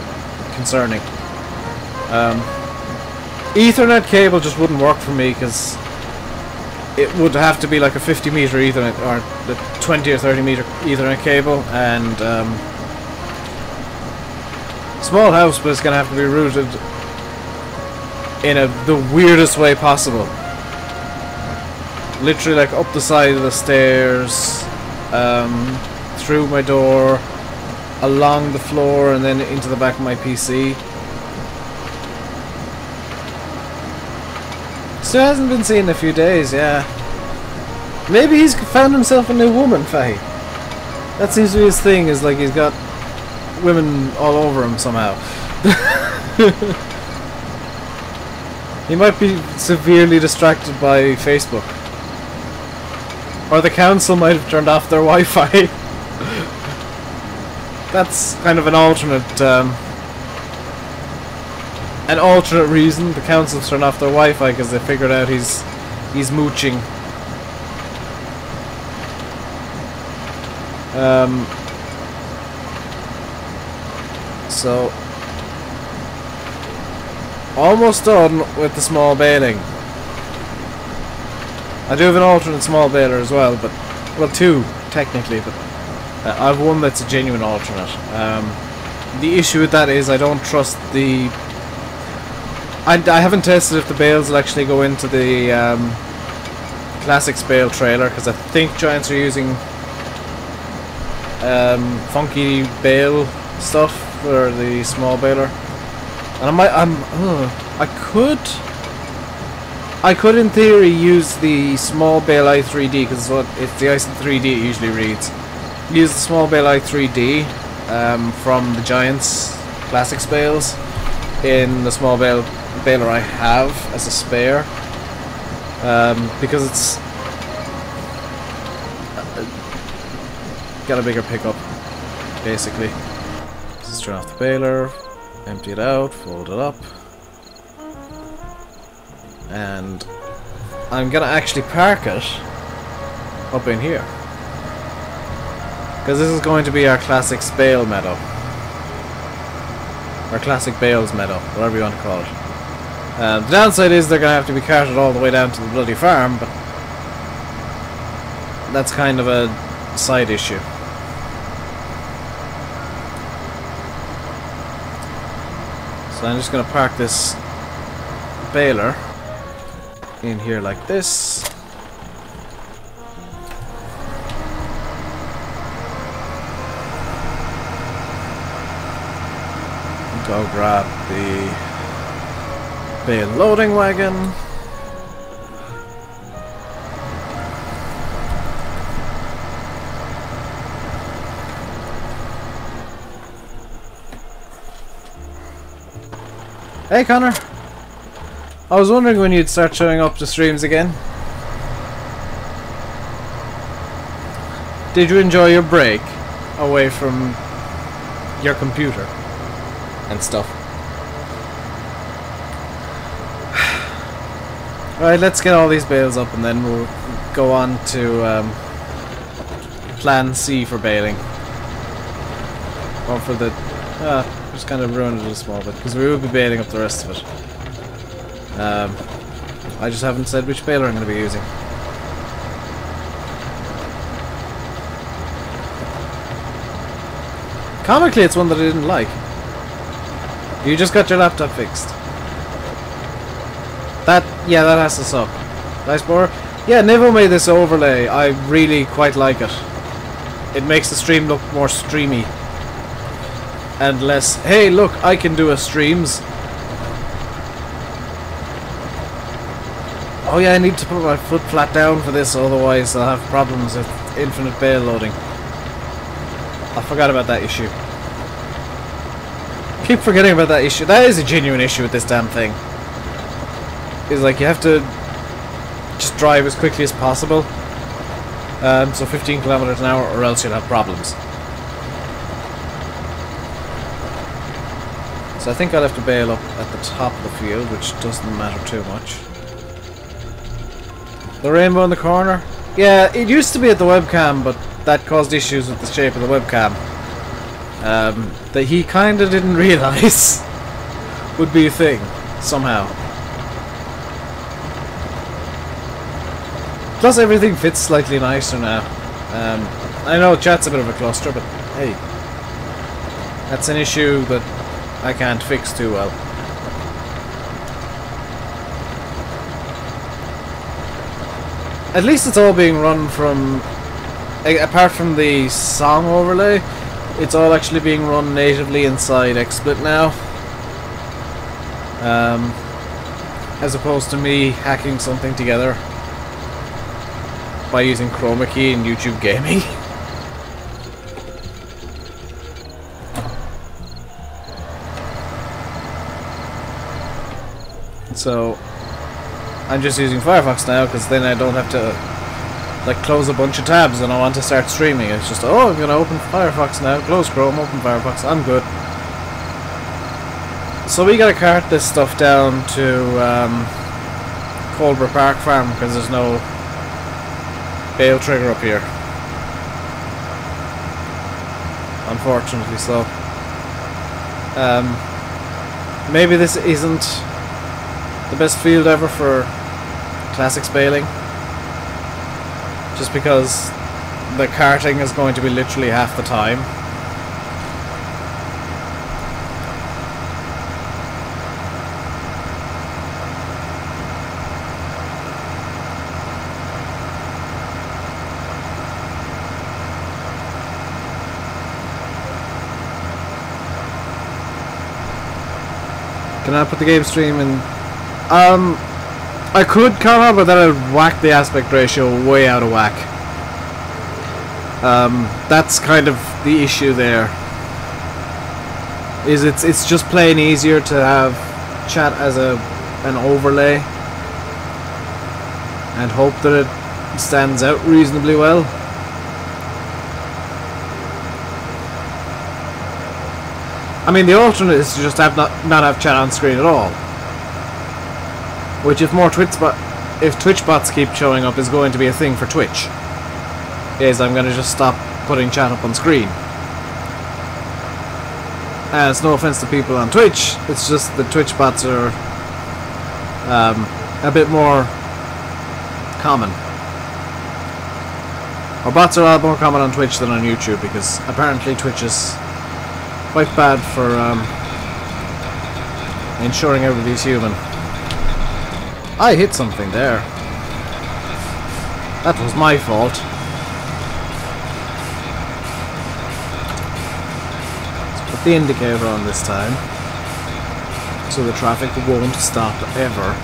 S1: concerning. Ethernet cable just wouldn't work for me because it would have to be like a 50-meter Ethernet or the 20 or 30-meter Ethernet cable, and small house, but it's gonna have to be routed in the weirdest way possible. Literally like up the side of the stairs, through my door, along the floor, and then into the back of my PC. Still hasn't been seen in a few days, yeah. Maybe he's found himself a new woman, Faye. That seems to be his thing, is like he's got women all over him somehow. He might be severely distracted by Facebook. Or the council might have turned off their Wi-Fi. That's kind of an alternate reason. The council's turned off their Wi-Fi because they figured out he's mooching. So almost done with the small baling. I do have an alternate small baler as well, but well, two technically, but I have one that's a genuine alternate. The issue with that is I don't trust the. I haven't tested if the bales will actually go into the classics bale trailer, because I think Giants are using funky bale stuff for the small baler, and I could in theory use the small bale i3D, because it's the i3D it usually reads. Use the small bale i3D from the Giants classics bales in the small baler I have as a spare, because it's got a bigger pickup basically. Just turn off the baler, empty it out, fold it up, and I'm gonna actually park it up in here, because this is going to be our classics bale meadow, or classic bales meadow, whatever you want to call it. The downside is they're going to have to be carted all the way down to the bloody farm, but that's kind of a side issue. So I'm just going to park this baler in here like this. Go grab the bale loading wagon. Hey Connor, I was wondering when you'd start showing up to streams again. Did you enjoy your break away from your computer and stuff? Alright, let's get all these bales up and then we'll go on to plan C for baling. Or for the... just kind of ruined it a small bit, because we will be baling up the rest of it. I just haven't said which baler I'm going to be using. Comically, it's one that I didn't like. You just got your laptop fixed. Yeah, that has to suck. Nice borer. Yeah, Nivo made this overlay. I really quite like it. It makes the stream look more streamy. And less, hey look, I can do a streams. Oh yeah, I need to put my foot flat down for this, otherwise I'll have problems with infinite bale loading. I forgot about that issue. Keep forgetting about that issue. That is a genuine issue with this damn thing. Is like you have to just drive as quickly as possible. So 15 kilometers an hour, or else you'll have problems. So I think I'll have to bail up at the top of the field, which doesn't matter too much. The rainbow in the corner? Yeah, it used to be at the webcam, but that caused issues with the shape of the webcam. That he kinda didn't realise would be a thing, somehow. Plus everything fits slightly nicer now. I know chat's a bit of a cluster, but hey, that's an issue that I can't fix too well. At least it's all being run from, apart from the song overlay, it's all actually being run natively inside XSplit now. As opposed to me hacking something together by using chroma key in YouTube Gaming. So I'm just using Firefox now because then I don't have to like close a bunch of tabs and I want to start streaming. It's just, oh, I'm gonna open Firefox now, close Chrome, open Firefox, I'm good. So we gotta cart this stuff down to Coldborough Park Farm because there's no bale trigger up here, unfortunately. So maybe this isn't the best field ever for classics baling, just because the carting is going to be literally half the time. Can I put the game stream in? I could, Connor, but then I'd whack the aspect ratio way out of whack. That's kind of the issue there. Is it's just plain easier to have chat as an overlay and hope that it stands out reasonably well. I mean, the alternate is to just have not have chat on screen at all. Which, if Twitch bots keep showing up, is going to be a thing for Twitch. Is I'm going to just stop putting chat up on screen. And it's no offense to people on Twitch, it's just the Twitch bots are a bit more common. Or bots are a lot more common on Twitch than on YouTube, because apparently Twitch is quite bad for ensuring everybody's human. I hit something there. That was my fault. Let's put the indicator on this time, so the traffic won't stop ever.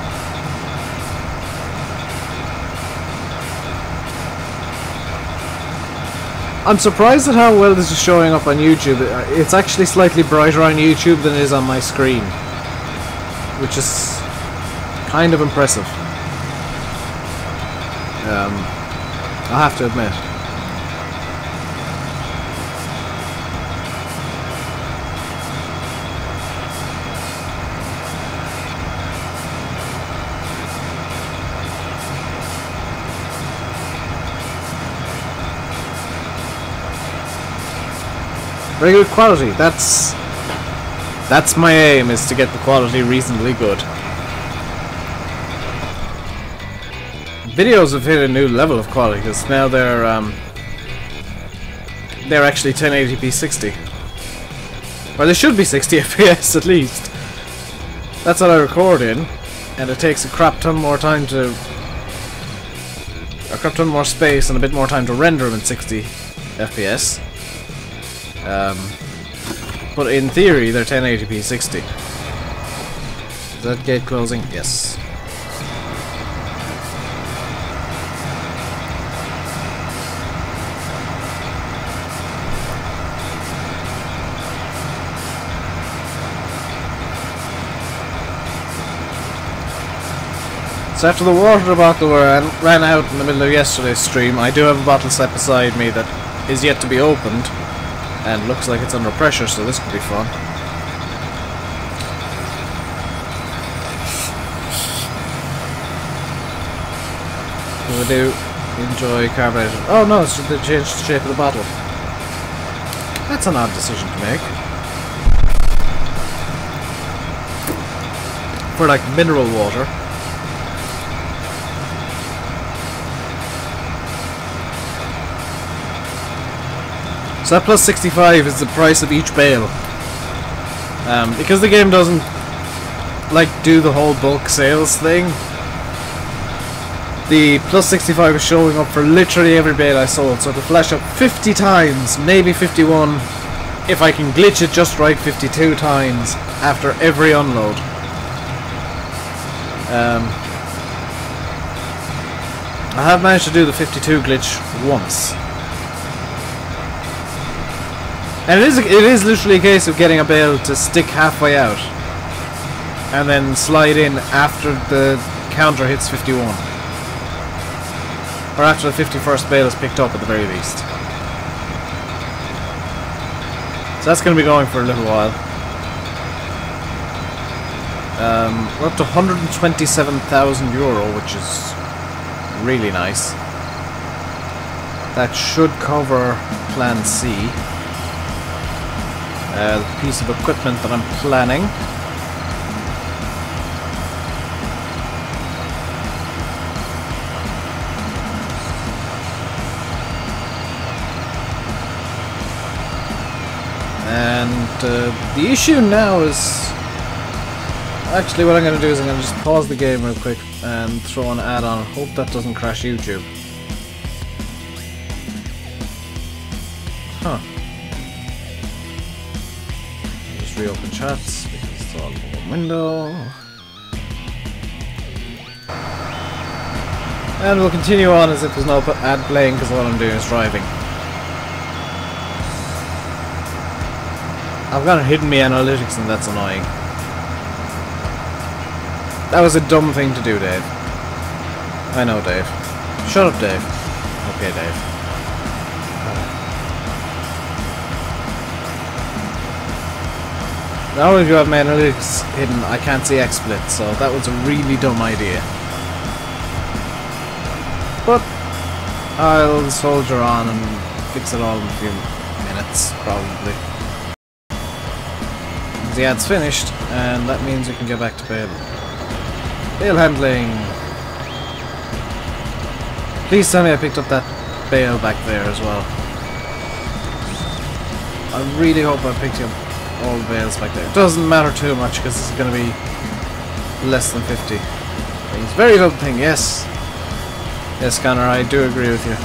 S1: I'm surprised at how well this is showing up on YouTube. It's actually slightly brighter on YouTube than it is on my screen, which is kind of impressive. I have to admit. Very good quality. That's my aim, is to get the quality reasonably good. Videos have hit a new level of quality because now they're actually 1080p 60. Or they should be 60 FPS at least. That's what I record in, and it takes a crap ton more space and a bit more time to render them in 60 FPS. But in theory they're 1080p 60. Is that gate closing? Yes. So after the water bottle ran out in the middle of yesterday's stream, I do have a bottle set beside me that is yet to be opened, and looks like it's under pressure, so this could be fun. I do enjoy carbonated. Oh no, it's just they changed the shape of the bottle. That's an odd decision to make. For like mineral water. So that plus 65 is the price of each bale. Because the game doesn't like do the whole bulk sales thing, the plus 65 is showing up for literally every bale I sold, so it'll flash up 50 times, maybe 51, if I can glitch it just right, 52 times after every unload. I have managed to do the 52 glitch once. And it is literally a case of getting a bale to stick halfway out and then slide in after the counter hits 51. Or after the 51st bale is picked up at the very least. So that's going to be going for a little while. We're up to €127,000, which is really nice. That should cover Plan C. The piece of equipment that I'm planning. And the issue now is... Actually, what I'm going to do is I'm going to just pause the game real quick and throw an ad on. Hope that doesn't crash YouTube. Huh. Just reopen chats because it's all in one window. And we'll continue on as if there's no ad playing because all I'm doing is driving. I've got hidden me analytics and that's annoying. That was a dumb thing to do, Dave. I know, Dave. Shut up, Dave. Okay, Dave. Not only do I have my analytics hidden, I can't see XSplit, so that was a really dumb idea. But I'll soldier on and fix it all in a few minutes, probably. The ad's finished, and that means we can get back to bale. Bale handling! Please tell me I picked up that bale back there as well. I really hope I picked up all the bales back there. It doesn't matter too much because this is going to be less than 50. Things. Very good thing, yes. Yes, Connor, I do agree with you.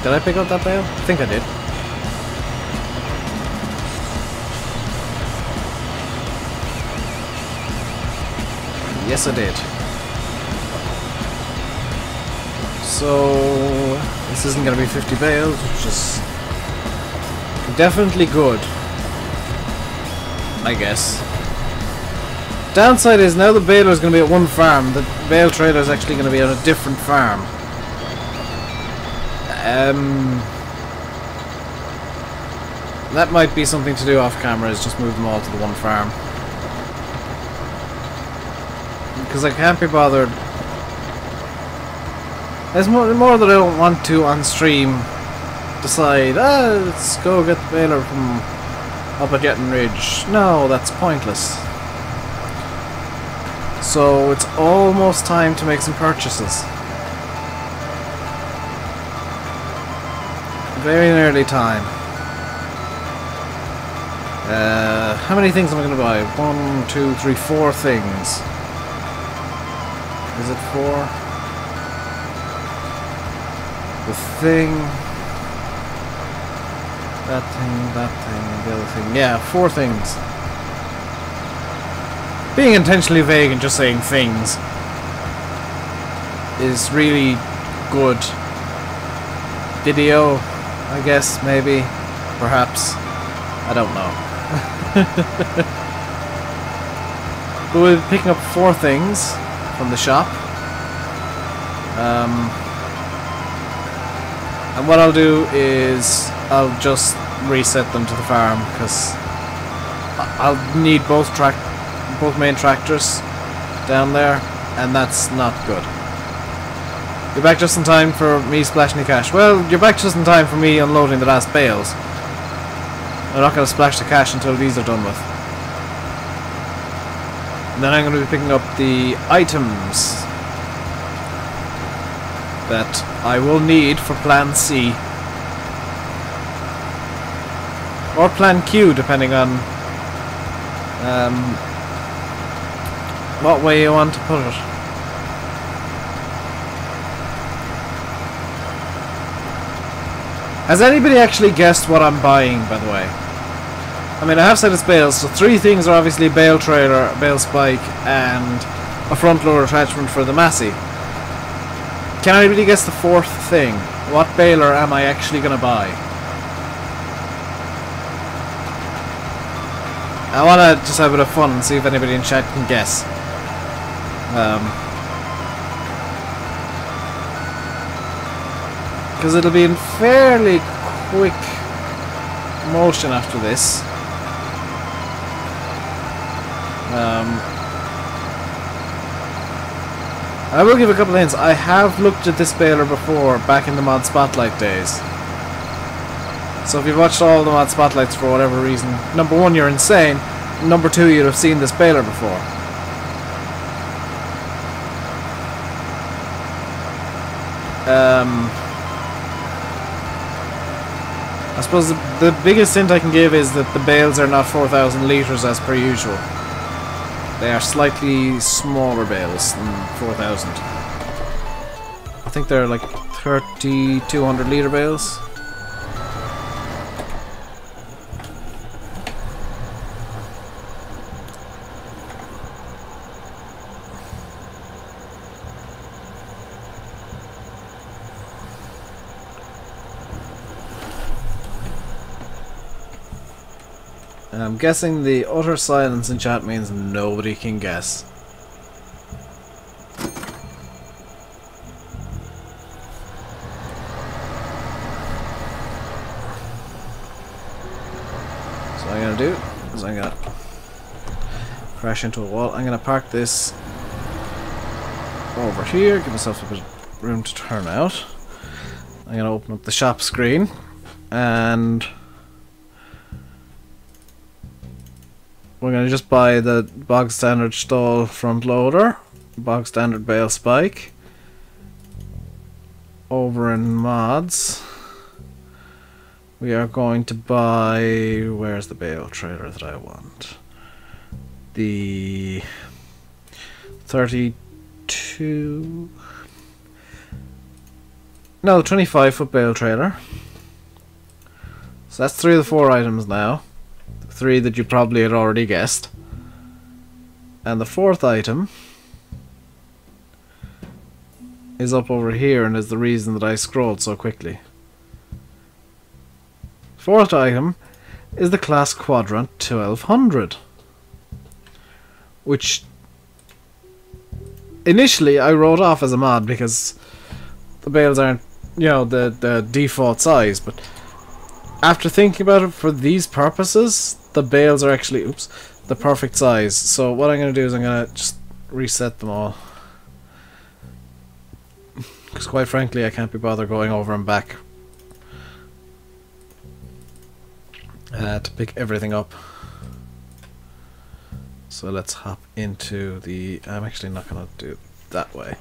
S1: Did I pick up that bale? I think I did. Yes, I did. So this isn't going to be 50 bales, which is definitely good, I guess. Downside is now the baler is going to be at one farm. The bale trailer is actually going to be on a different farm. That might be something to do off camera, is just move them all to the one farm. Because I can't be bothered. There's more that I don't want to on stream decide, let's go get the baler from up at Yatton Ridge. No, that's pointless. So it's almost time to make some purchases. Very nearly time. How many things am I going to buy? 1, 2, 3, 4 things. Is it 4? The thing, that thing, and the other thing. Yeah, 4 things. Being intentionally vague and just saying things is really good video, I guess, maybe, perhaps. I don't know. But we'll be picking up 4 things from the shop. And what I'll do is I'll just reset them to the farm because I'll need both main tractors down there, and that's not good. You're back just in time for me splashing the cash. Well, you're back just in time for me unloading the last bales. I'm not going to splash the cash until these are done with. And then I'm going to be picking up the items that I will need for Plan C. Or Plan Q, depending on what way you want to put it. Has anybody actually guessed what I'm buying, by the way? I mean, I have said it's bales, so 3 things are obviously bale trailer, bale spike, and a front loader attachment for the Massey. Can anybody guess the 4th thing? What baler am I actually going to buy? I want to just have a bit of fun and see if anybody in chat can guess. Because it'll be in fairly quick motion after this. I will give a couple of hints. I have looked at this baler before back in the Mod Spotlight days. So if you've watched all the Mod Spotlights for whatever reason, number one, you're insane. Number two, you'd have seen this baler before. I suppose the biggest hint I can give is that the bales are not 4,000 litres as per usual. They are slightly smaller bales than 4,000. I think they're like 3,200 litre bales. I'm guessing the utter silence in chat means nobody can guess. So what I'm going to do is I'm going to crash into a wall. I'm going to park this over here, give myself a bit of room to turn out. I'm going to open up the shop screen and we're going to just buy the bog standard stall front loader, bog standard bale spike. Over in mods, we are going to buy, where's the bale trailer that I want? The 32, no, 25-foot bale trailer. So that's 3 of the 4 items now. 3 that you probably had already guessed. And the 4th item is up over here and is the reason that I scrolled so quickly. 4th item is the Class Quadrant 1200, which initially I wrote off as a mod because the bales aren't, you know, the default size, but after thinking about it for these purposes, the bales are actually, oops, the perfect size. So what I'm going to do is I'm going to just reset them all. Because quite frankly, I can't be bothered going over and back to pick everything up. So let's hop into the, I'm actually not going to do it that way.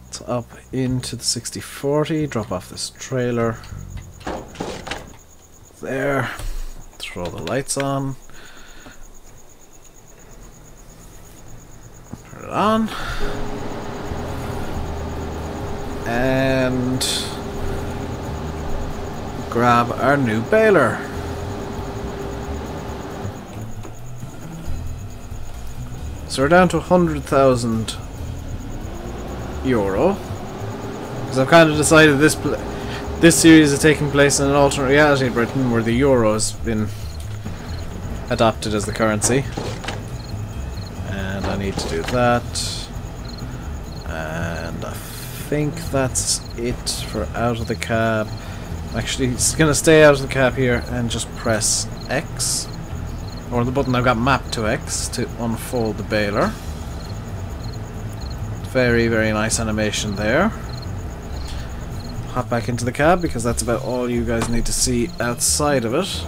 S1: Let's up into the 6040, drop off this trailer. There. Throw the lights on. Turn it on. And grab our new baler. So we're down to 100,000 euro. Because I've kind of decided this series is taking place in an alternate reality in Britain where the euro has been adopted as the currency. And I need to do that. And I think that's it for out of the cab. I'm actually going to stay out of the cab here and just press X. Or the button I've got mapped to X to unfold the baler. Very, very nice animation there. Hop back into the cab because that's about all you guys need to see outside of it.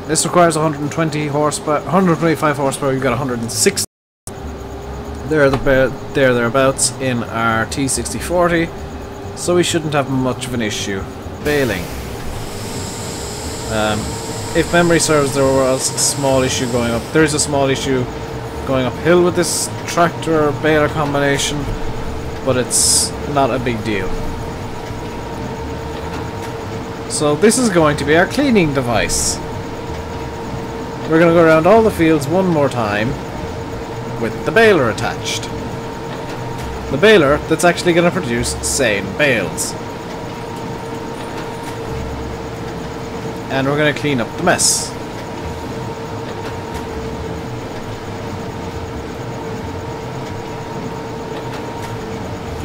S1: This requires 120 horsepower, 125 horsepower. You've got 160. Thereabouts in our T6040, so we shouldn't have much of an issue baling. If memory serves, there was a small issue going up. There is a small issue going uphill with this tractor baler combination, but it's not a big deal. So this is going to be our cleaning device. We're going to go around all the fields one more time with the baler attached. The baler that's actually going to produce sane bales. And we're going to clean up the mess.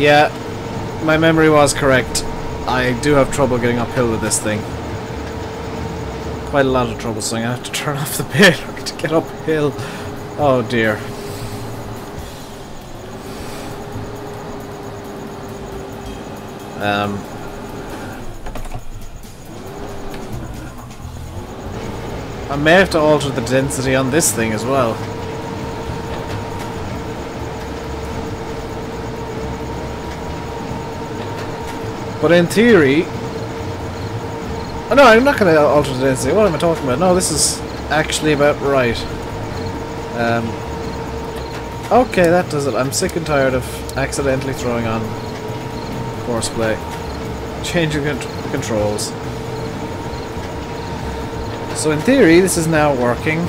S1: Yeah, my memory was correct. I do have trouble getting uphill with this thing. Quite a lot of trouble, so I have to turn off the baler to get uphill. Oh dear. I may have to alter the density on this thing as well. But in theory... Oh no, I'm not going to alter the density. What am I talking about? No, this is actually about right. Okay, that does it. I'm sick and tired of accidentally throwing on horseplay. Changing controls. So in theory, this is now working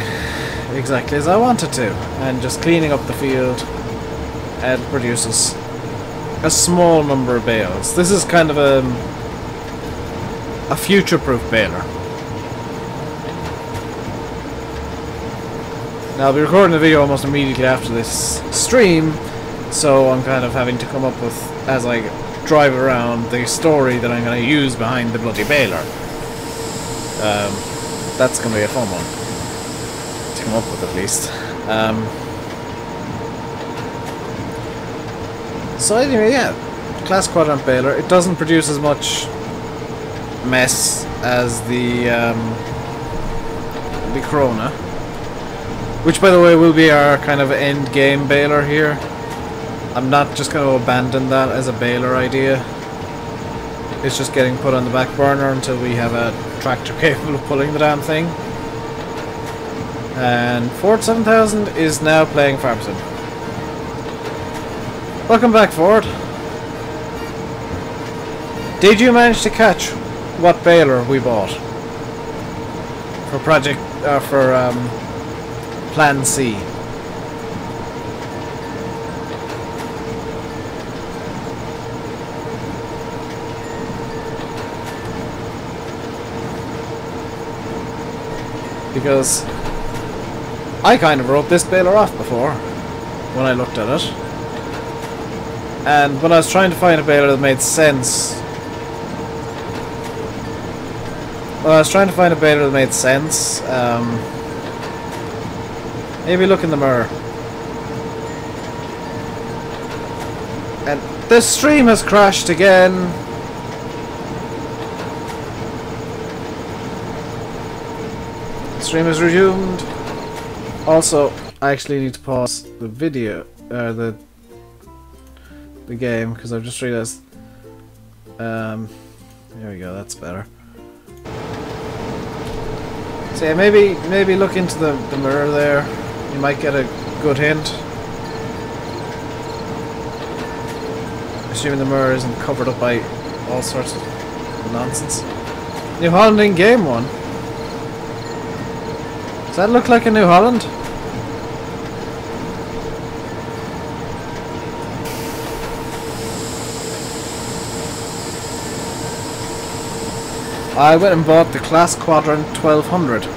S1: exactly as I wanted to. And just cleaning up the field, and produces a small number of bales. This is kind of a future-proof baler. Now I'll be recording the video almost immediately after this stream, so I'm kind of having to come up with, as I drive around, the story that I'm going to use behind the bloody baler. That's going to be a fun one to come up with, at least. So anyway, yeah, class quadrant baler. It doesn't produce as much mess as the Corona, which, by the way, will be our kind of end game baler here. I'm not just going to abandon that as a baler idea. It's just getting put on the back burner until we have a tractor capable of pulling the damn thing. And Ford 7000 is now playing Farm Sim. Welcome back, Ford. Did you manage to catch what baler we bought for Plan C? Because I kind of wrote this baler off before when I looked at it, and when I was trying to find a baler that made sense, maybe look in the mirror. And the stream has crashed again. The stream has resumed. Also, I actually need to pause the video, the game, because I've just realized. There we go. That's better. So yeah, maybe look into the mirror there. You might get a good hint. Assuming the mirror isn't covered up by all sorts of nonsense. New Holland in game 1. Does that look like a New Holland? I went and bought the Class Quadrant 1200.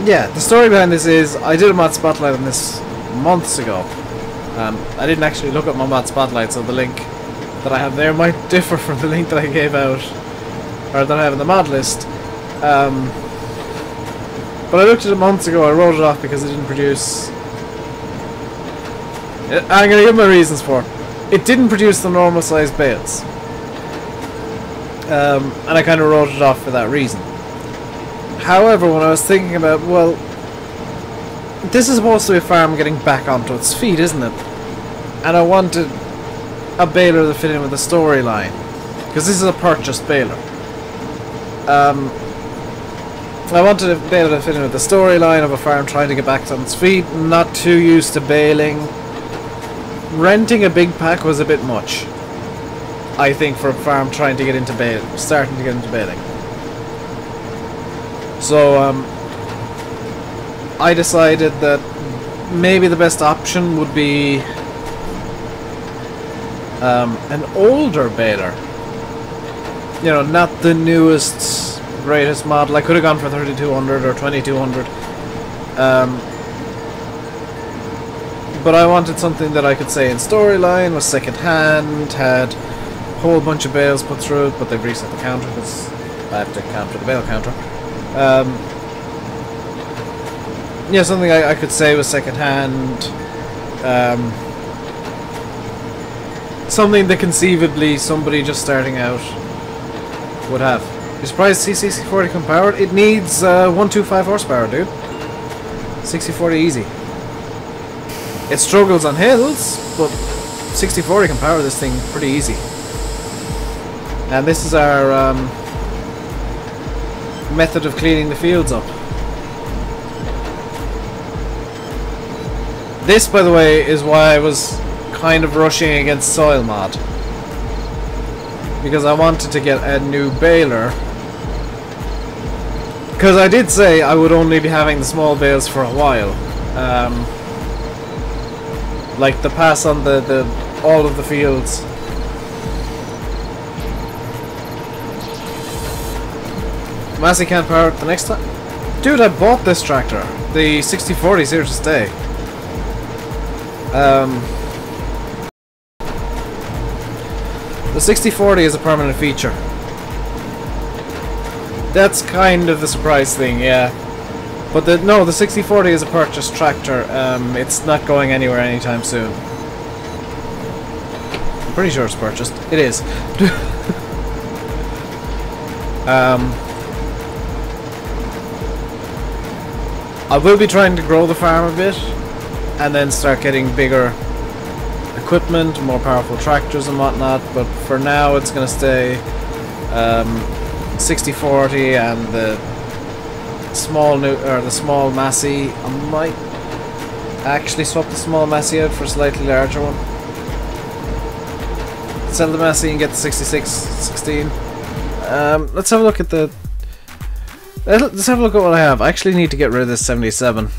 S1: Yeah, the story behind this is I did a mod spotlight on this months ago. I didn't actually look at my mod spotlight, so the link that I have there might differ from the link that I gave out, or that I have in the mod list. But I looked at it months ago. I wrote it off because it didn't produce. I'm going to give my reasons for it. It didn't produce the normal size bales. And I kind of wrote it off for that reason. However, when I was thinking about, well, this is supposed to be a farm getting back onto its feet, isn't it? And I wanted a baler that fit in with the storyline, because this is a purchased baler. I wanted a baler that fit in with the storyline of a farm trying to get back on its feet, not too used to baling. Renting a big pack was a bit much, I think, for a farm trying to get into starting to get into baling. So I decided that maybe the best option would be an older baler. You know, not the newest, greatest model. I could have gone for 3200 or 2200. But I wanted something that I could say in storyline, was second hand, had a whole bunch of bales put through it, but they've reset the counter because I have to counter the bale counter. Yeah, something I could say was second hand. Something that conceivably somebody just starting out would have. You're surprised C6040 come powered? It needs 125 horsepower, dude. 6040 easy. It struggles on hills, but 6040 can power this thing pretty easy. And this is our method of cleaning the fields up. This, by the way, is why I was kind of rushing against soil mod. Because I wanted to get a new baler. Because I did say I would only be having the small bales for a while. Like the pass on the all of the fields. Massey can't power it the next time. Dude, I bought this tractor. The 6040 is here to stay. The 6040 is a permanent feature. That's kind of the surprise thing, yeah. But the 6040 is a purchased tractor. It's not going anywhere anytime soon. I'm pretty sure it's purchased. It is. I will be trying to grow the farm a bit, and then start getting bigger equipment, more powerful tractors and whatnot. But for now, it's going to stay 6040 and the small Massey. I might actually swap the small Massey out for a slightly larger one. Sell the Massey and get the 6616. Let's have a look at the. Let's have a look at what I have. I actually need to get rid of this 77.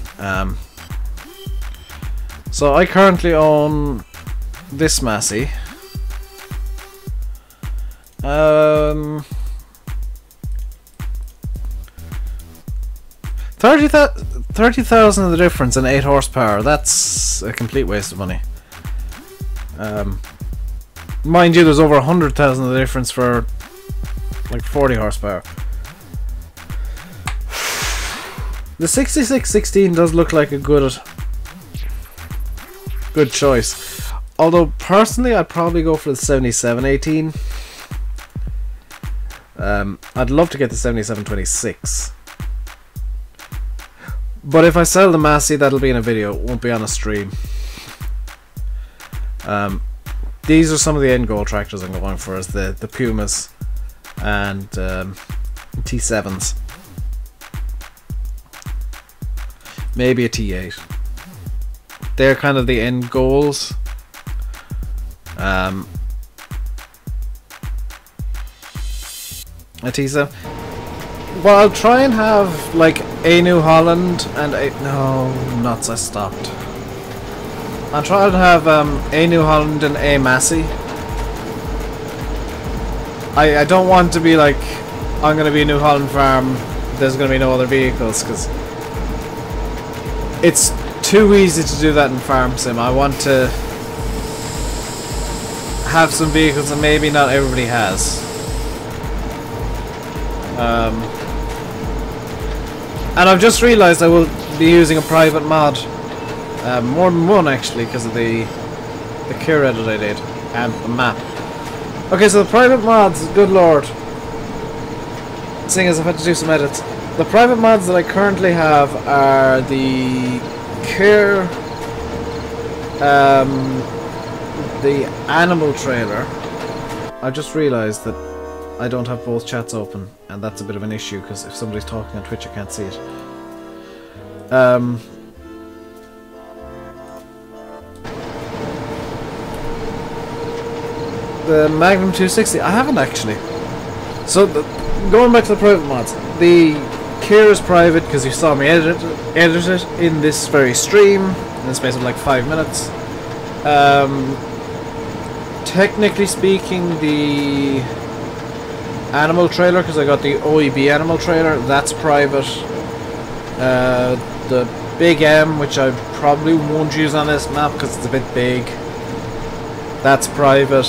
S1: So I currently own this Massey. 30,000 of the difference in 8 horsepower. That's a complete waste of money. Mind you, there's over 100,000 of the difference for like 40 horsepower. The 6616 does look like a good choice. Although personally, I'd probably go for the 7718. I'd love to get the 7726. But if I sell the Massey, that'll be in a video. It won't be on a stream. These are some of the end goal tractors I'm going for, as the Pumas and T7s. Maybe a T8. They're kind of the end goals. A T7. Well, I'll try and have like a New Holland and a... No, nuts, I stopped. I'll try and have a New Holland and a Massey. I don't want to be like, I'm going to be a New Holland farm, there's going to be no other vehicles, because it's too easy to do that in Farm Sim. I want to have some vehicles that maybe not everybody has. And I've just realised I will be using a private mod. More than one actually, because of the cure edit I did and the map. Okay, so the private mods, good lord. Seeing as I've had to do some edits. The private mods that I currently have are the cure, the animal trailer. I just realised that I don't have both chats open, and that's a bit of an issue because if somebody's talking on Twitch I can't see it. The Magnum 260, I haven't actually. So going back to the private mods, the Care is private because you saw me edit it in this very stream in the space of like 5 minutes. Technically speaking, the animal trailer, because I got the OEB animal trailer, that's private. The Big M, which I probably won't use on this map because it's a bit big. That's private.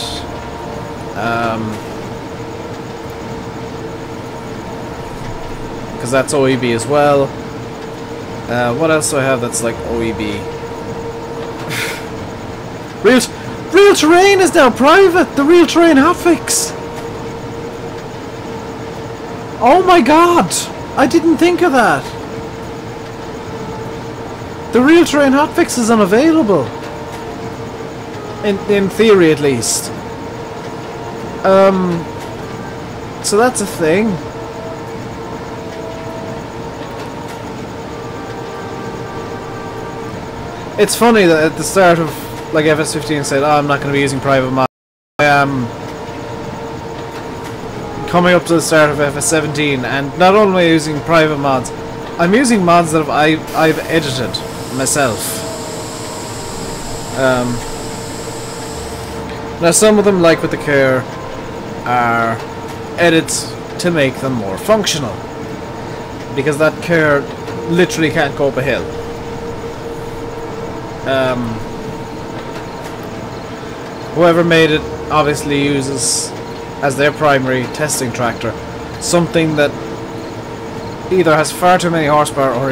S1: Because that's OEB as well. What else do I have that's like OEB? Real Terrain is now private! The Real Terrain hotfix! Oh my god! I didn't think of that! The Real Terrain hotfix is unavailable. In theory, at least. So that's a thing. It's funny that at the start of like FS15 said, "Oh, I'm not going to be using private mods." I am coming up to the start of FS17, and not only using private mods, I'm using mods that I've edited myself. Now some of them, like with the Care, are edits to make them more functional, because that Care literally can't go up a hill. Whoever made it obviously uses as their primary testing tractor something that either has far too many horsepower or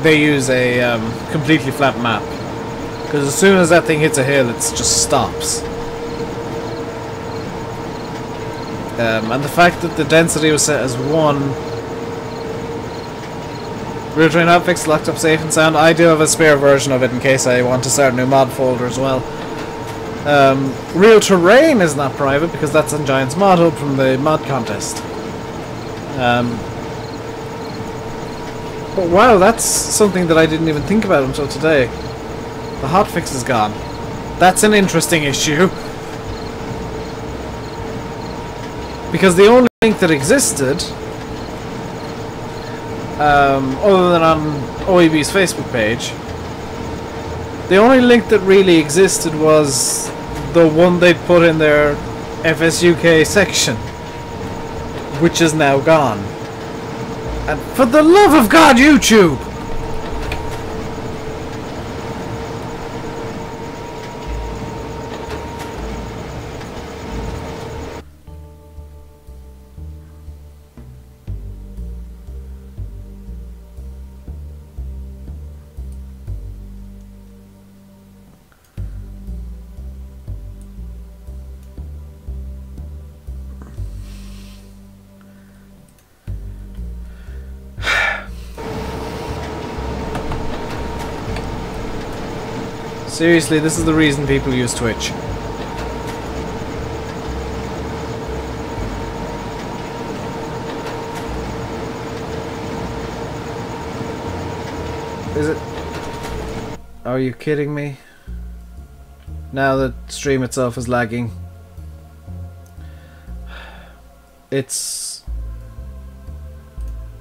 S1: they use a completely flat map, because as soon as that thing hits a hill it just stops. And the fact that the density was set as 1, Real Terrain hotfix locked up safe and sound. I do have a spare version of it in case I want to start a new mod folder as well. Real Terrain is not private because that's on Giant's Mod Hub from the mod contest. But wow, that's something that I didn't even think about until today. The hotfix is gone. That's an interesting issue. Because the only link that existed, other than on OEB's Facebook page, the only link that really existed was the one they put in their FSUK section, which is now gone. And for the love of God, YouTube! Seriously, this is the reason people use Twitch. Is it? Are you kidding me? Now the stream itself is lagging. It's...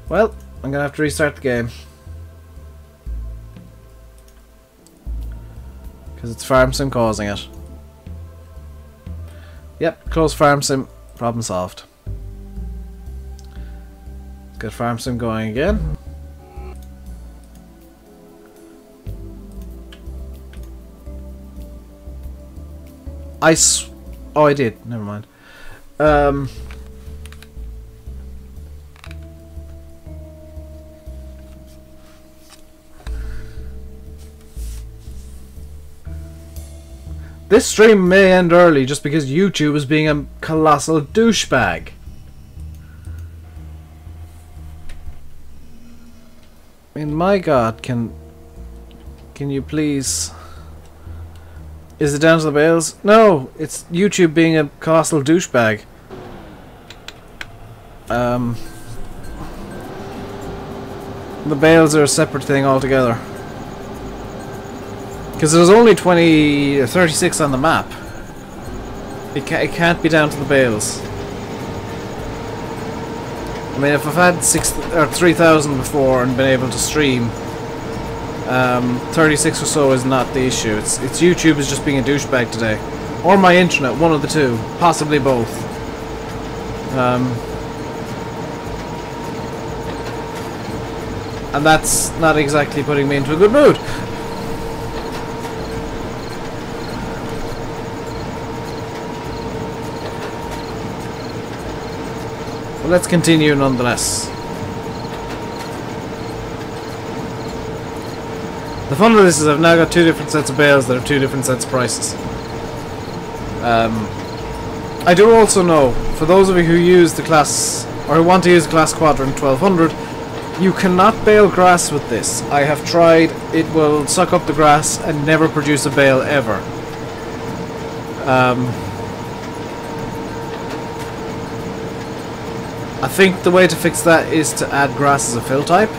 S1: Well, I'm gonna have to restart the game. Because it's Farm Sim causing it. Yep, close Farm Sim. Problem solved. Let's get Farm Sim going again. Oh, I did. Never mind. This stream may end early just because YouTube is being a colossal douchebag. I mean, my God, can you please... Is it down to the bales? No, it's YouTube being a colossal douchebag. The bales are a separate thing altogether. Because there's only 20 or 36 on the map. It can't be down to the bales. I mean, if I've had 3,000 before and been able to stream, 36 or so is not the issue. It's YouTube is just being a douchebag today, or my internet, one of the two, possibly both. And that's not exactly putting me into a good mood. But let's continue nonetheless. The fun of this is I've now got 2 different sets of bales that have 2 different sets of prices. I do also know, for those of you who use the class, or who want to use the class quadrant 1200, you cannot bale grass with this. I have tried, it will suck up the grass and never produce a bale ever. I think the way to fix that is to add grass as a fill type.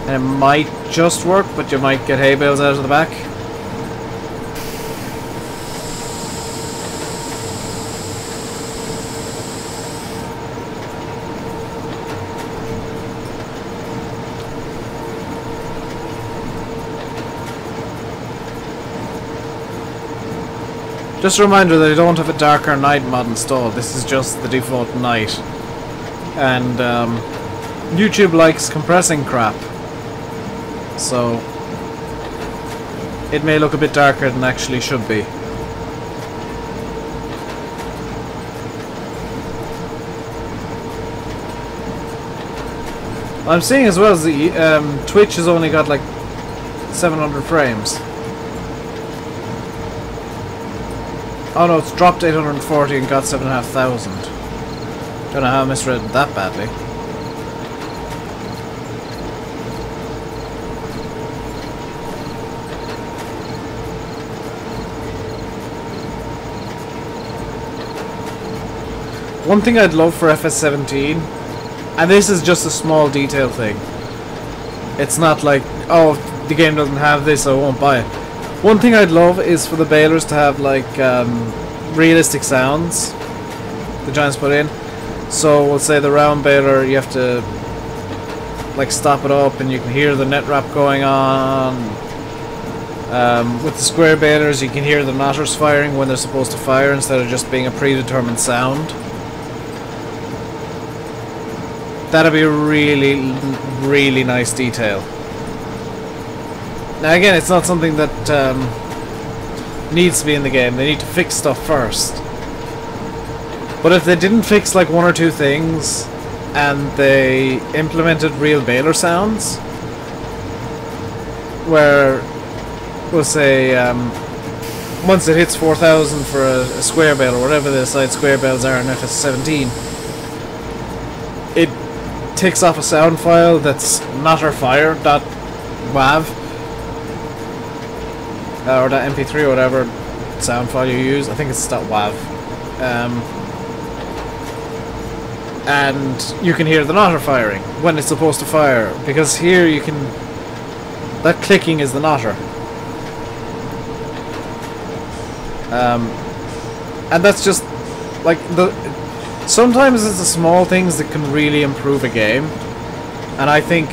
S1: And it might just work, but you might get hay bales out of the back. Just a reminder that I don't have a darker night mod installed. This is just the default night. And YouTube likes compressing crap. So it may look a bit darker than it actually should be. I'm seeing as well as the Twitch has only got like 700 frames. Oh no, it's dropped 840 and got 7,500. Don't know how I misread that badly. One thing I'd love for FS17, and this is just a small detail thing. It's not like, oh, the game doesn't have this, so I won't buy it. One thing I'd love is for the balers to have like realistic sounds the giants put in. So we'll say the round baler, you have to like stop it up and you can hear the net wrap going on. With the square balers you can hear the knotters firing when they're supposed to fire instead of just being a predetermined sound. That'd be a really, really nice detail. Now again, it's not something that needs to be in the game. They need to fix stuff first. But if they didn't fix like 1 or 2 things and they implemented real baler sounds, where we'll say once it hits 4,000 for a square bale or whatever the side square bales are in FS17, it takes off a sound file that's knotterfire.wav or that MP3 or whatever sound file you use. I think it's .wav. And you can hear the knotter firing when it's supposed to fire, because here you can, that clicking is the knotter. And that's just like sometimes it's the small things that can really improve a game, and I think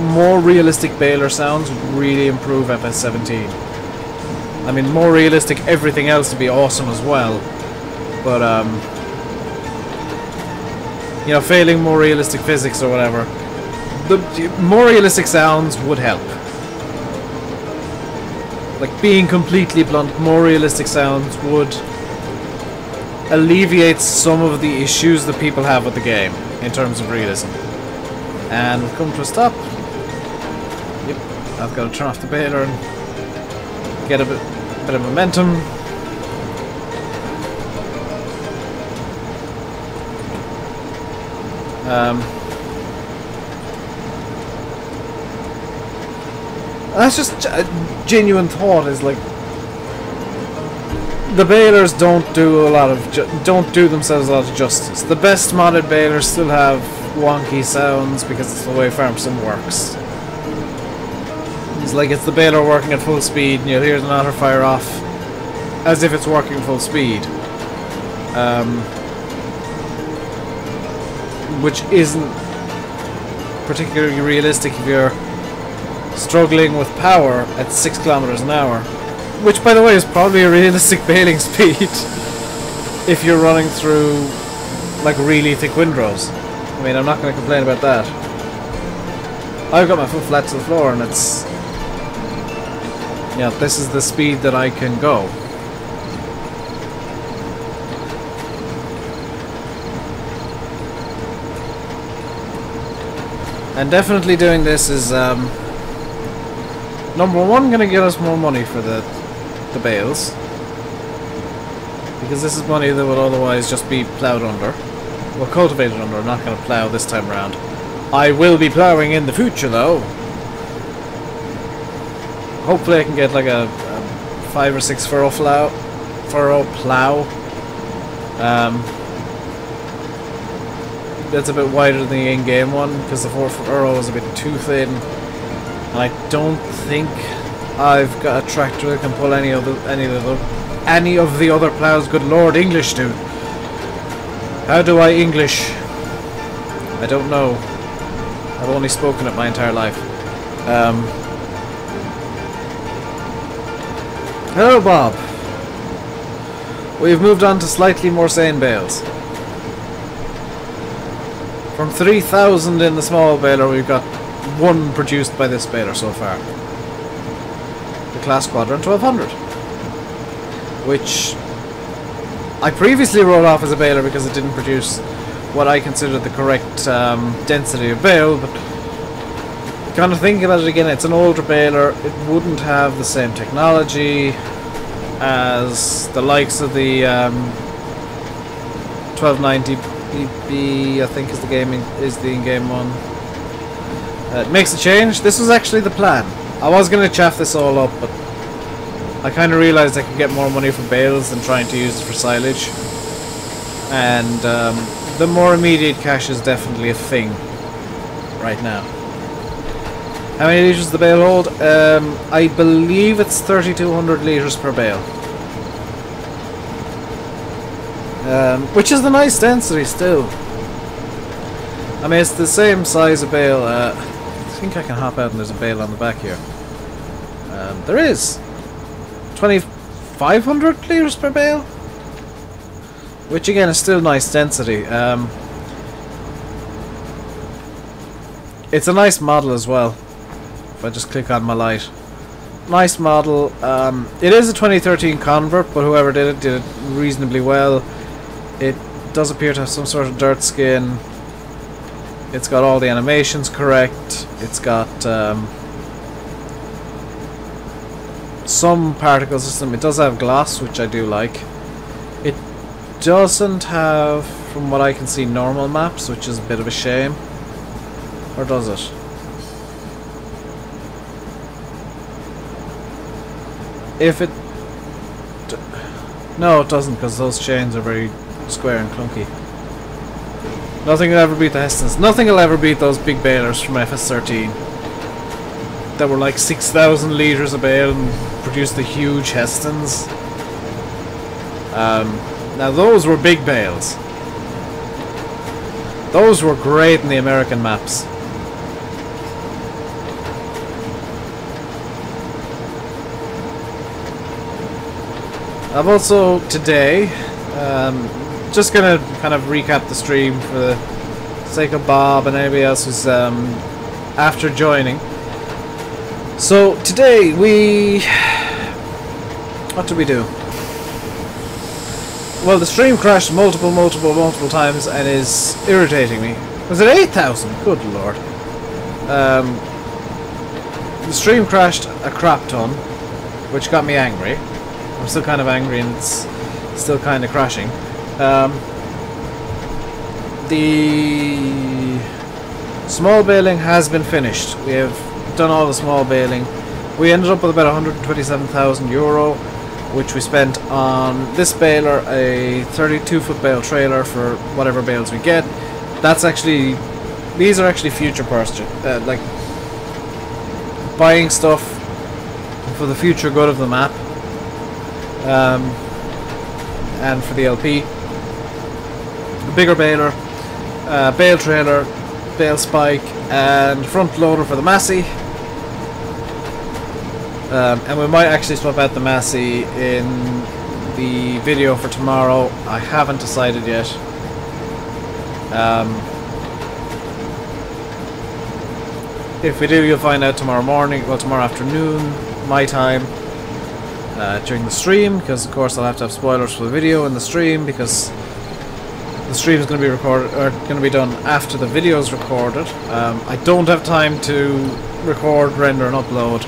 S1: more realistic baler sounds would really improve FS17. I mean, more realistic everything else would be awesome as well, but you know, failing more realistic physics or whatever, the more realistic sounds would help. Like, being completely blunt, more realistic sounds would alleviate some of the issues that people have with the game in terms of realism. And we've come to a stop. Yep, I've got to turn off the baler and get a bit of momentum. That's just a genuine thought, is like the balers don't do themselves a lot of justice. The best modded balers still have wonky sounds because it's the way farm sim works. It's like it's the baler working at full speed and you'll hear the knotter fire off as if it's working full speed, which isn't particularly realistic if you're struggling with power at 6 kilometers an hour, which by the way is probably a realistic baling speed if you're running through like really thick windrows I mean, I'm not going to complain about that. I've got my foot flat to the floor, and it's... yeah, this is the speed that I can go. And definitely doing this is, number one, going to get us more money for the bales. Because this is money that would otherwise just be ploughed under. Well, cultivated under. I'm not going to plough this time around. I will be ploughing in the future, though. Hopefully I can get like a 5 or 6 furrow plough. That's a bit wider than the in-game one, because the 4 furrow is a bit too thin. And I don't think I've got a tractor that can pull any of the other ploughs. Good Lord, English, dude. How do I English? I don't know. I've only spoken it my entire life. Hello, Bob. We've moved on to slightly more sane bales. From 3,000 in the small baler, we've got 1 produced by this baler so far. The Class Quadrant 1200. Which I previously wrote off as a baler because it didn't produce what I considered the correct density of bale, but kind of thinking about it again, it's an older baler. It wouldn't have the same technology as the likes of the 1290 BB, I think is the in-game one. It makes a change. This was actually the plan. I was going to chaff this all up, but I kind of realised I could get more money for bales than trying to use it for silage. And the more immediate cash is definitely a thing right now. How many litres does the bale hold? I believe it's 3,200 litres per bale. Which is the nice density still. I mean, it's the same size of bale. I think I can hop out and there's a bale on the back here. There is 2,500 litres per bale, which again is still nice density. It's a nice model as well. If I just click on my light, nice model. It is a 2013 convert, but whoever did it reasonably well. It does appear to have some sort of dirt skin. It's got all the animations correct. It's got some particle system. It does have gloss, which I do like. It doesn't have, from what I can see, normal maps, which is a bit of a shame. Or does it? If it... No, it doesn't, because those chains are very square and clunky. Nothing will ever beat the Hestons. Nothing will ever beat those big balers from FS13 that were like 6,000 litres a bale and produced the huge Hestons. Now those were big bales. Those were great in the American maps. I've also today just gonna kind of recap the stream for the sake of Bob and anybody else who's after joining. So today what did we do? Well, the stream crashed multiple times and is irritating me. Was it 8,000? Good lord. The stream crashed a crap ton, which got me angry. I'm still kind of angry and it's still kind of crashing. The small baling has been finished. We have done all the small baling. We ended up with about €127,000, which we spent on this baler, a 32-foot bale trailer for whatever bales we get. That's actually, these are actually future purchase, like buying stuff for the future good of the map. And for the LP, a bigger baler, bale trailer, bale spike, and front loader for the Massey. And we might actually swap out the Massey in the video for tomorrow. I haven't decided yet. If we do, you'll find out tomorrow morning, well, tomorrow afternoon, my time, during the stream, because of course I'll have to have spoilers for the video in the stream, because the stream is going to be recorded, or going to be done after the video is recorded. I don't have time to record, render, and upload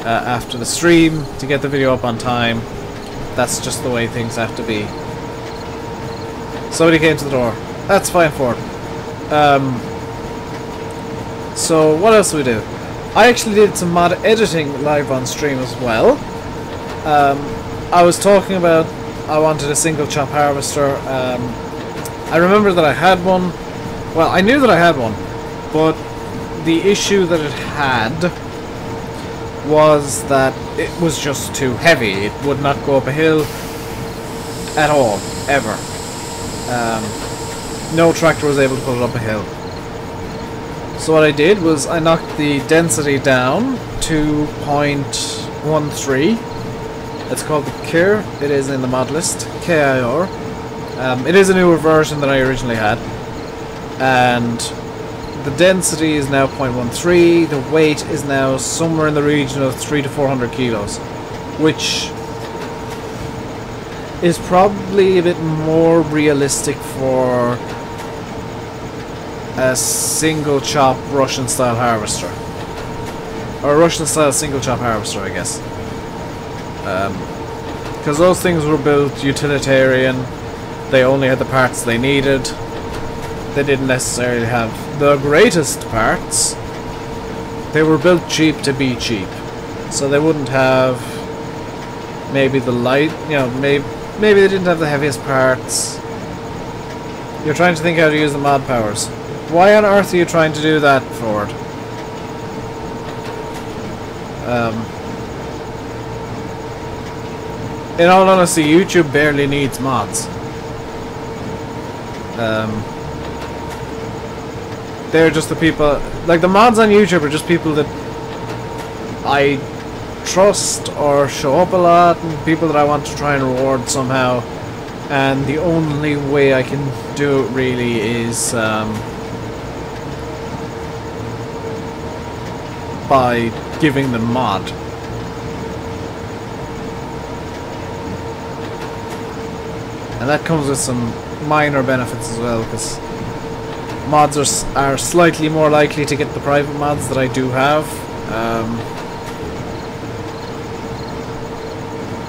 S1: after the stream to get the video up on time. That's just the way things have to be. Somebody came to the door. That's fine, Ford. So what else do we do? I actually did some mod editing live on stream as well. I was talking about I wanted a single chop harvester. I remember that I had one. Well, I knew that I had one, but the issue that it had was that it was just too heavy. It would not go up a hill at all, ever. No tractor was able to put it up a hill. So what I did was I knocked the density down to 0.13. It's called the KIR. It is in the mod list, KIR. It is a newer version than I originally had, and the density is now 0.13. The weight is now somewhere in the region of 300 to 400 kilos, which is probably a bit more realistic for a single chop Russian style harvester, or a Russian style single chop harvester, I guess, because those things were built utilitarian. They only had the parts they needed. They didn't necessarily have the greatest parts. They were built cheap to be cheap, so they wouldn't have maybe the light, you know, maybe they didn't have the heaviest parts. You're trying to think how to use the mod powers. Why on earth are you trying to do that, Ford? In all honesty, YouTube barely needs mods. They're just the people, like the mods on YouTube are just people that I trust or show up a lot, and people that I want to try and reward somehow, and the only way I can do it really is by giving them mod. And that comes with some minor benefits as well, because mods are slightly more likely to get the private mods that I do have,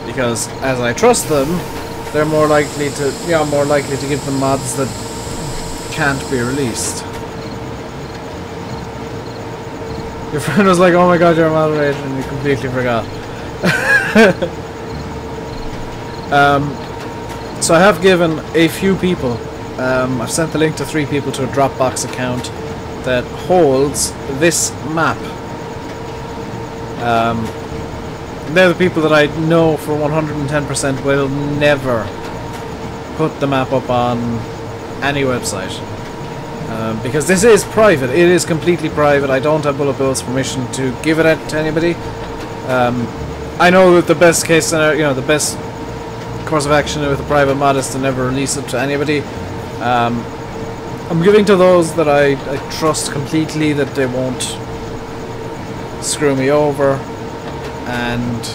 S1: because as I trust them, they're more likely to, give them mods that can't be released. Your friend was like, "Oh my god, you're a moderator," and you completely forgot. So I have given a few people, I've sent the link to 3 people to a Dropbox account that holds this map. They're the people that I know for 110% will never put the map up on any website. Because this is private, it is completely private. I don't have Bullet Bill's permission to give it out to anybody. I know that the best case scenario, the best course of action with a private mod is to never release it to anybody. I'm giving to those that I trust completely that they won't screw me over, and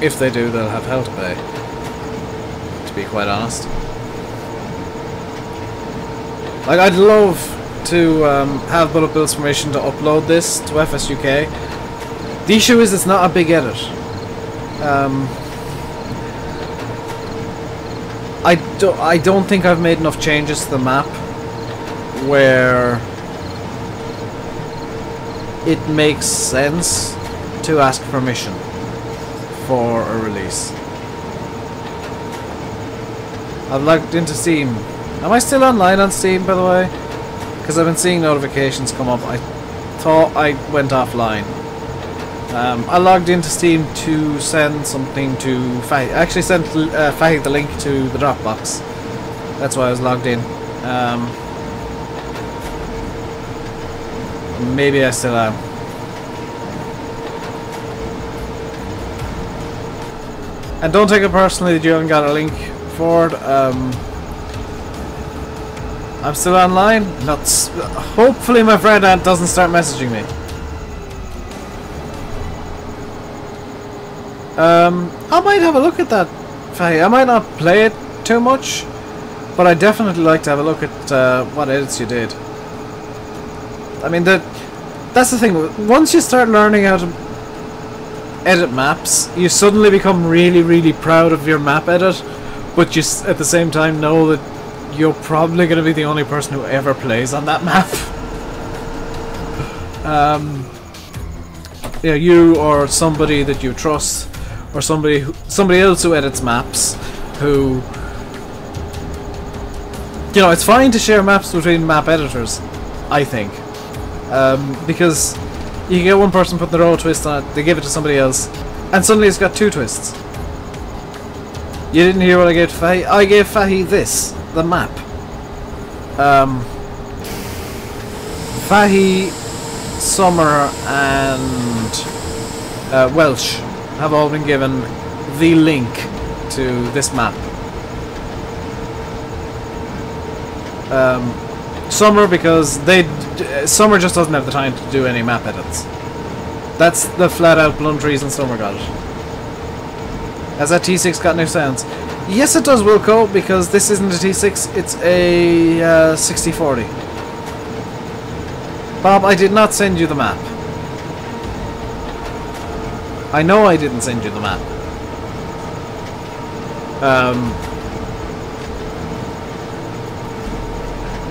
S1: if they do, they'll have hell to pay, to be quite honest. Like, I'd love to have Bullet Bill's permission to upload this to FSUK. The issue is it's not a big edit. I don't think I've made enough changes to the map where it makes sense to ask permission for a release. I've logged into Steam. Am I still online on Steam, by the way? Because I've been seeing notifications come up. I thought I went offline. I logged into Steam to send something to Fahy. I actually sent Fahy the link to the Dropbox. That's why I was logged in. Maybe I still am. And don't take it personally that you haven't got a link for it. I'm still online. Hopefully my friend Ant doesn't start messaging me. I might have a look at that, Faye. I might not play it too much, but I definitely like to have a look at what edits you did. I mean, that's the thing. Once you start learning how to edit maps, you suddenly become really, really proud of your map edit, but you at the same time know that you're probably going to be the only person who ever plays on that map. Yeah, you or somebody that you trust, or somebody else who edits maps, who, you know, it's fine to share maps between map editors, I think, because you can get one person putting their own twist on it, they give it to somebody else, and suddenly it's got 2 twists. You didn't hear what I gave to Fahy? I gave Fahy this, the map. Fahy, Summer, and Welsh have all been given the link to this map. Summer, because Summer just doesn't have the time to do any map edits. That's the flat out blunt reason Summer got it. Has that T6 got new sounds? Yes it does, Wilco, because this isn't a T6, it's a 6040. Bob, I did not send you the map. I know I didn't send you the map.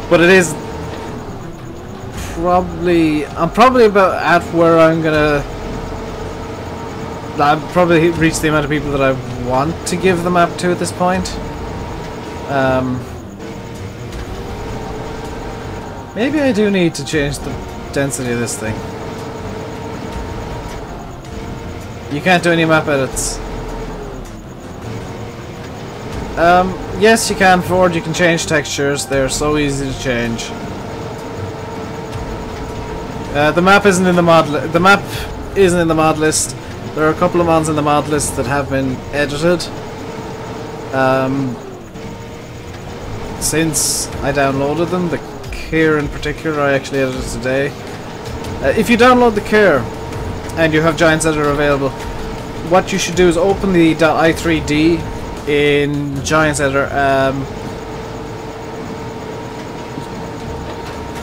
S1: But it is probably... I'm probably about at where I'm gonna... I've probably reached the amount of people that I want to give the map to at this point. Maybe I do need to change the density of this thing. You can't do any map edits. Yes you can, Ford, you can change textures, they're so easy to change. The map isn't in the mod list. There are a couple of mods in the mod list that have been edited. Since I downloaded them, the Care in particular I actually edited today. If you download the Care and you have Giants Editor available, what you should do is open the .i3d in Giants Editor.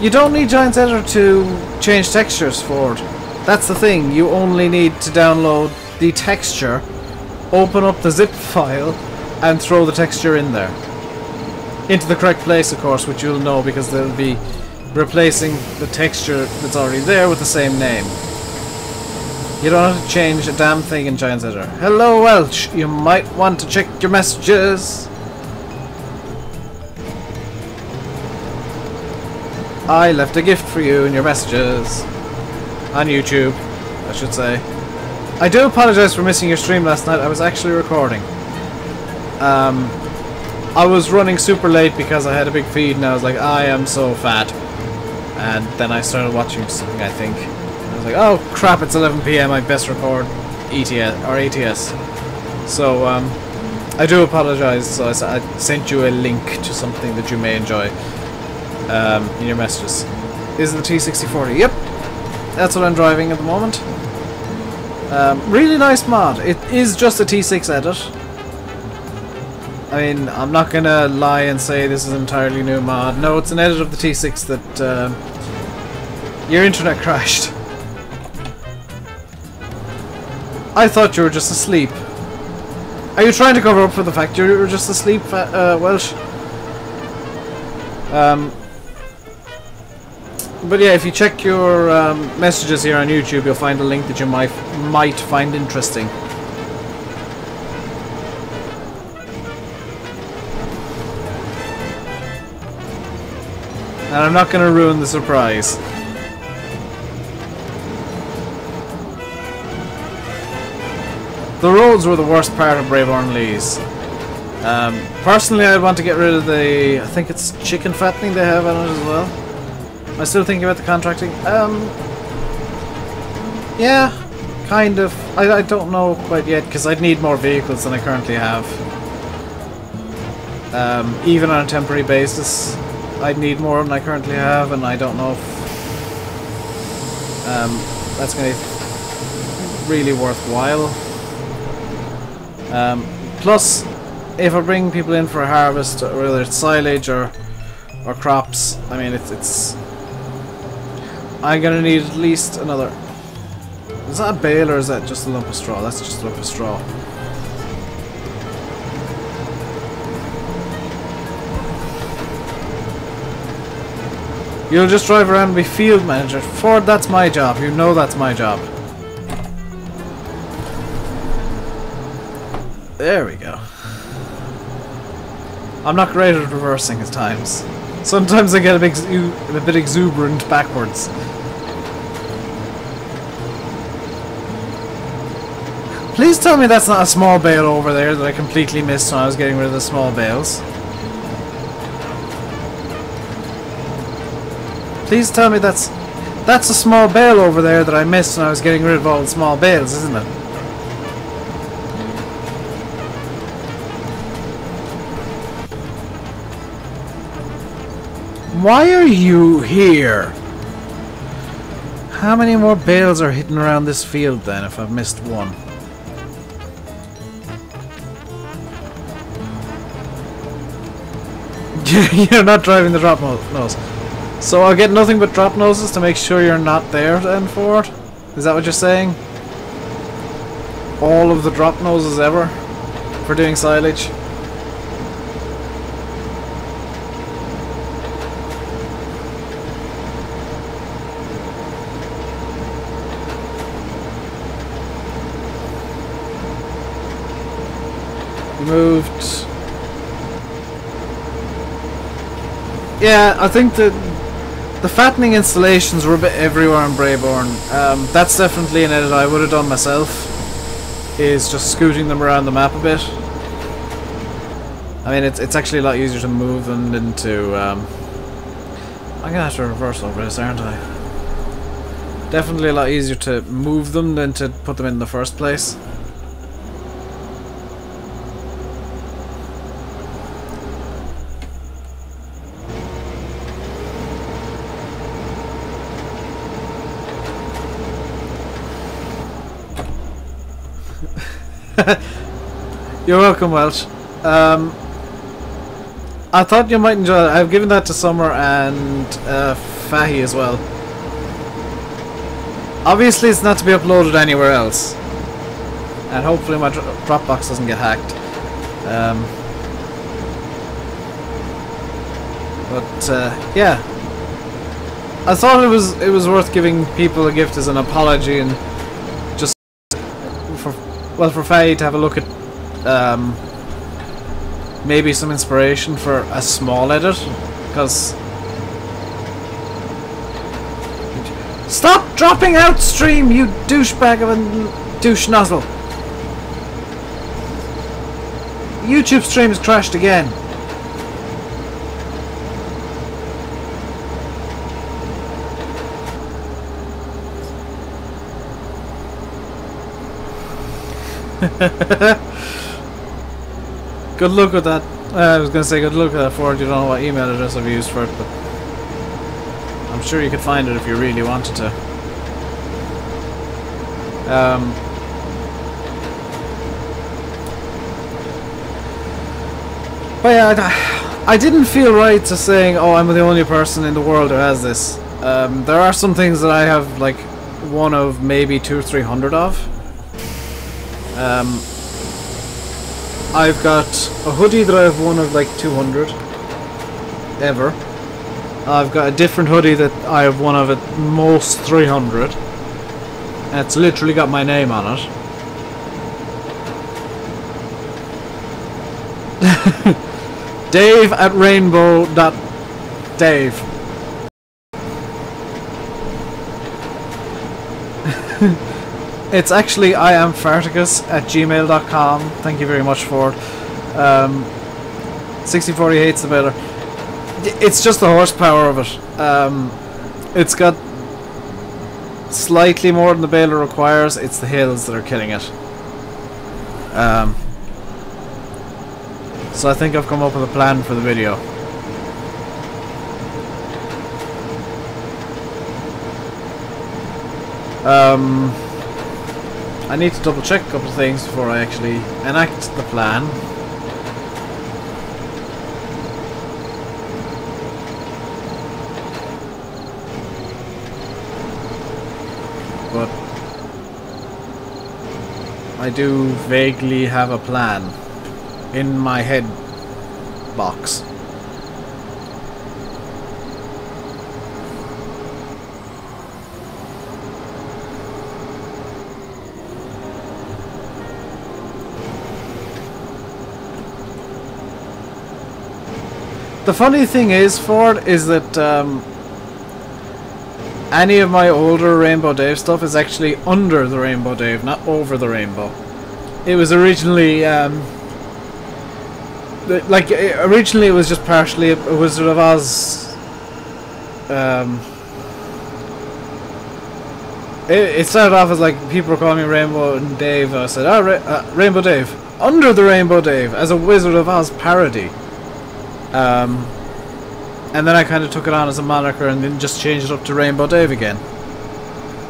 S1: You don't need Giants Editor to change textures, Ford. That's the thing, you only need to download the texture, open up the zip file, and throw the texture in there. Into the correct place, of course, which you'll know because they'll be replacing the texture that's already there with the same name. You don't have to change a damn thing in Giants Editor. Hello, Welsh! You might want to check your messages! I left a gift for you in your messages. On YouTube, I should say. I do apologize for missing your stream last night. I was actually recording. I was running super late because I had a big feed and I was like, I am so fat. And then I started watching something, I think. I was like, oh crap, it's 11 PM, I best record ETS or ATS. So I do apologize. So I sent you a link to something that you may enjoy in your messages. Is the T6040? Yep. That's what I'm driving at the moment. Really nice mod. It is just a T6 edit. I mean, I'm not gonna lie and say this is an entirely new mod. No, it's an edit of the T6 that your internet crashed. I thought you were just asleep. Are you trying to cover up for the fact you were just asleep, Welsh? But yeah, if you check your messages here on YouTube, you'll find a link that you might find interesting. And I'm not going to ruin the surprise. The roads were the worst part of Braeborn Lees. Personally, I'd want to get rid of the... I think it's chicken fattening they have on it as well. Am I still thinking about the contracting? Yeah, kind of. I don't know quite yet, because I'd need more vehicles than I currently have. Even on a temporary basis. I'd need more than I currently have, and I don't know if that's going to be really worthwhile. Plus, if I bring people in for a harvest, whether it's silage or crops, I mean it's I'm gonna need at least another. Is that a bale or is that just a lump of straw? That's just a lump of straw. You'll just drive around and be field manager. Ford, that's my job. You know that's my job. There we go. I'm not great at reversing at times. Sometimes I get a bit exuberant backwards. Please tell me that's not a small bale over there that I completely missed when I was getting rid of the small bales. Please tell me that's a small bale over there that I missed when I was getting rid of all the small bales, isn't it? Why are you here? How many more bales are hidden around this field then if I've missed one? You're not driving the drop nose. So I'll get nothing but drop noses to make sure you're not there then, Ford? Is that what you're saying? All of the drop noses ever for doing silage? Moved. Yeah, I think that the fattening installations were a bit everywhere in Brayborn. That's definitely an edit I would have done myself, is just scooting them around the map a bit. I mean, it's actually a lot easier to move them into... I'm gonna have to reverse over this, aren't I? Definitely a lot easier to move them than to put them in the first place. You're welcome, Welsh. I thought you might enjoy it. I've given that to Summer and Fahy as well. Obviously it's not to be uploaded anywhere else, and hopefully my Dropbox doesn't get hacked. Yeah, I thought it was worth giving people a gift as an apology, and just for Faye to have a look at maybe some inspiration for a small edit, because stop dropping out stream, you douchebag of a douche nozzle. YouTube stream has crashed again. Good luck with that. I was going to say good luck with that, Ford. You don't know what email address I've used for it, but I'm sure you could find it if you really wanted to. But yeah, I didn't feel right to saying, oh, I'm the only person in the world who has this. There are some things that I have like one of maybe 200 or 300 of. I've got a hoodie that I have one of like 200 ever. I've got a different hoodie that I have one of at most 300. And it's literally got my name on it. Dave at RainbowDave. It's actually iamfarticus@gmail.com. Thank you very much for it. 6048's the better. It's just the horsepower of it. It's got slightly more than the baler requires. It's the hills that are killing it. So I think I've come up with a plan for the video. I need to double check a couple of things before I actually enact the plan. But I do vaguely have a plan in my head box. The funny thing is, Ford, is that any of my older RainbowDave stuff is actually under the RainbowDave, not over the rainbow. It was originally, originally it was just partially a Wizard of Oz. It started off as like people were calling me Rainbow and Dave. I said, RainbowDave, under the RainbowDave, as a Wizard of Oz parody. And then I kind of took it on as a moniker and then just changed it up to RainbowDave again.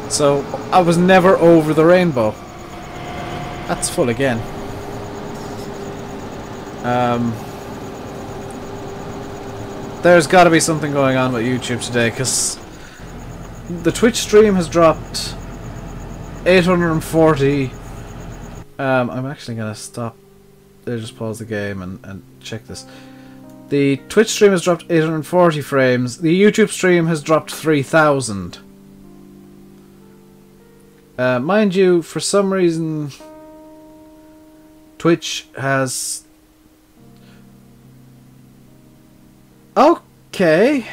S1: So I was never over the rainbow. That's full again. There's got to be something going on with YouTube today, because the Twitch stream has dropped 840. I'm actually gonna stop there, just pause the game and check this. The Twitch stream has dropped 840 frames. The YouTube stream has dropped 3,000. Mind you, for some reason, Twitch has... Okay.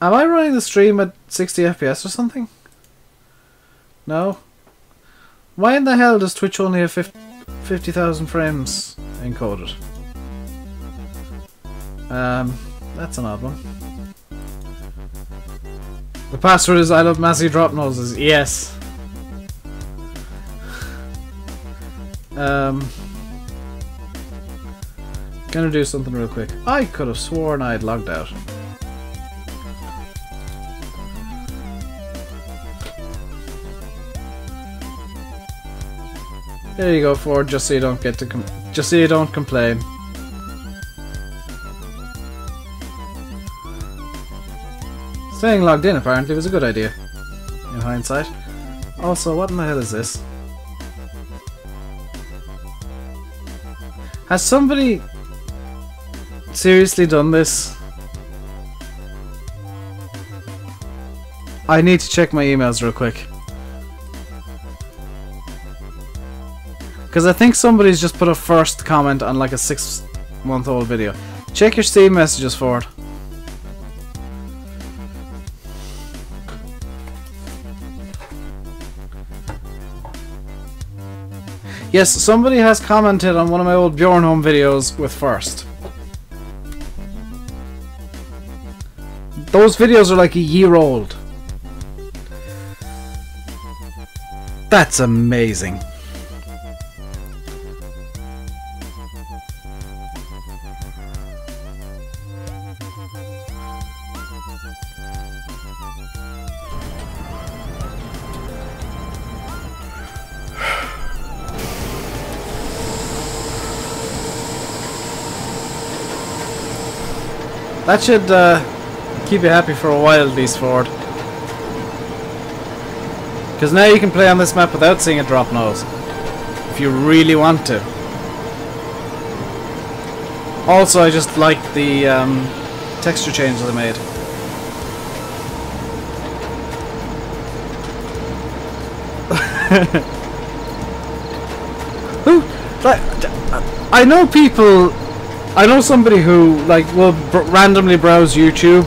S1: Am I running the stream at 60 FPS or something? No? Why in the hell does Twitch only have 50,000 frames encoded? That's an odd one. The password is I love Massey drop noses. Yes. Gonna do something real quick. I could have sworn I had logged out. There you go, Ford. Just so you don't get to just so you don't complain. Staying logged in apparently was a good idea, in hindsight. Also, what in the hell is this? Has somebody seriously done this? I need to check my emails real quick. Because I think somebody's just put a first comment on like a 6-month-old video. Check your Steam messages for it. Yes, somebody has commented on one of my old Bjorn Home videos with first. Those videos are like a year old. That's amazing. That should keep you happy for a while at least, Ford. Because now you can play on this map without seeing a drop nose. If you really want to. Also, I just like the texture change that I made. Who? Like, I know people... I know somebody who like will randomly browse YouTube,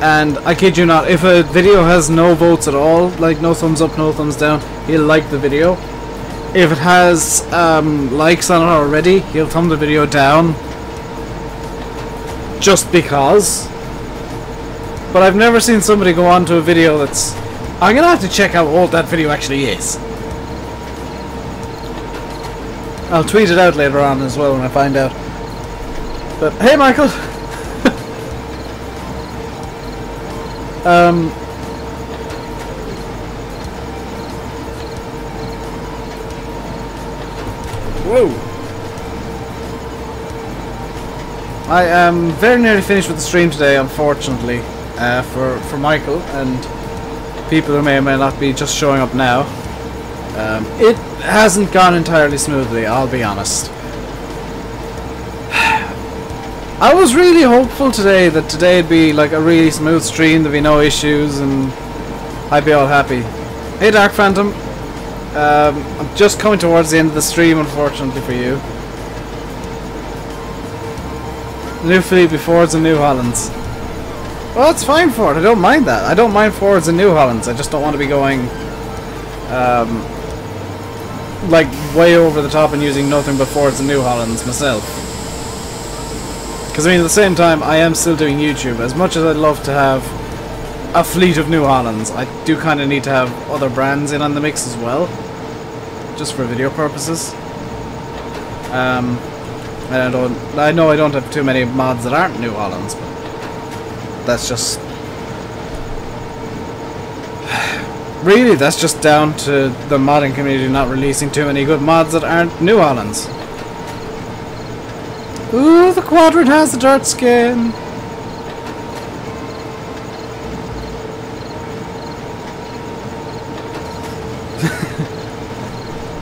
S1: and I kid you not, if a video has no votes at all, like no thumbs up, no thumbs down, he'll like the video. If it has likes on it already, he'll thumb the video down just because. But I've never seen somebody go on to a video that's... I'm gonna have to check how old that video actually is. I'll tweet it out later on as well when I find out. But hey, Michael! Whoa! I am very nearly finished with the stream today, unfortunately, for Michael and people who may or may not be just showing up now. It hasn't gone entirely smoothly, I'll be honest. I was really hopeful today that today'd be like a really smooth stream, there'd be no issues, and I'd be all happy. Hey Dark Phantom, I'm just coming towards the end of the stream, unfortunately for you. New Fleet Fords and New Hollands. Well, it's fine for it, I don't mind that. I don't mind Fords and New Hollands, I just don't want to be going like way over the top and using nothing but Fords and New Hollands myself. Because I mean, at the same time, I am still doing YouTube. As much as I'd love to have a fleet of New Hollands, I do kind of need to have other brands in on the mix as well, just for video purposes. And I know I don't have too many mods that aren't New Hollands, but that's just really, that's just down to the modding community not releasing too many good mods that aren't New Hollands. Ooh, the Quadrant has the dirt skin!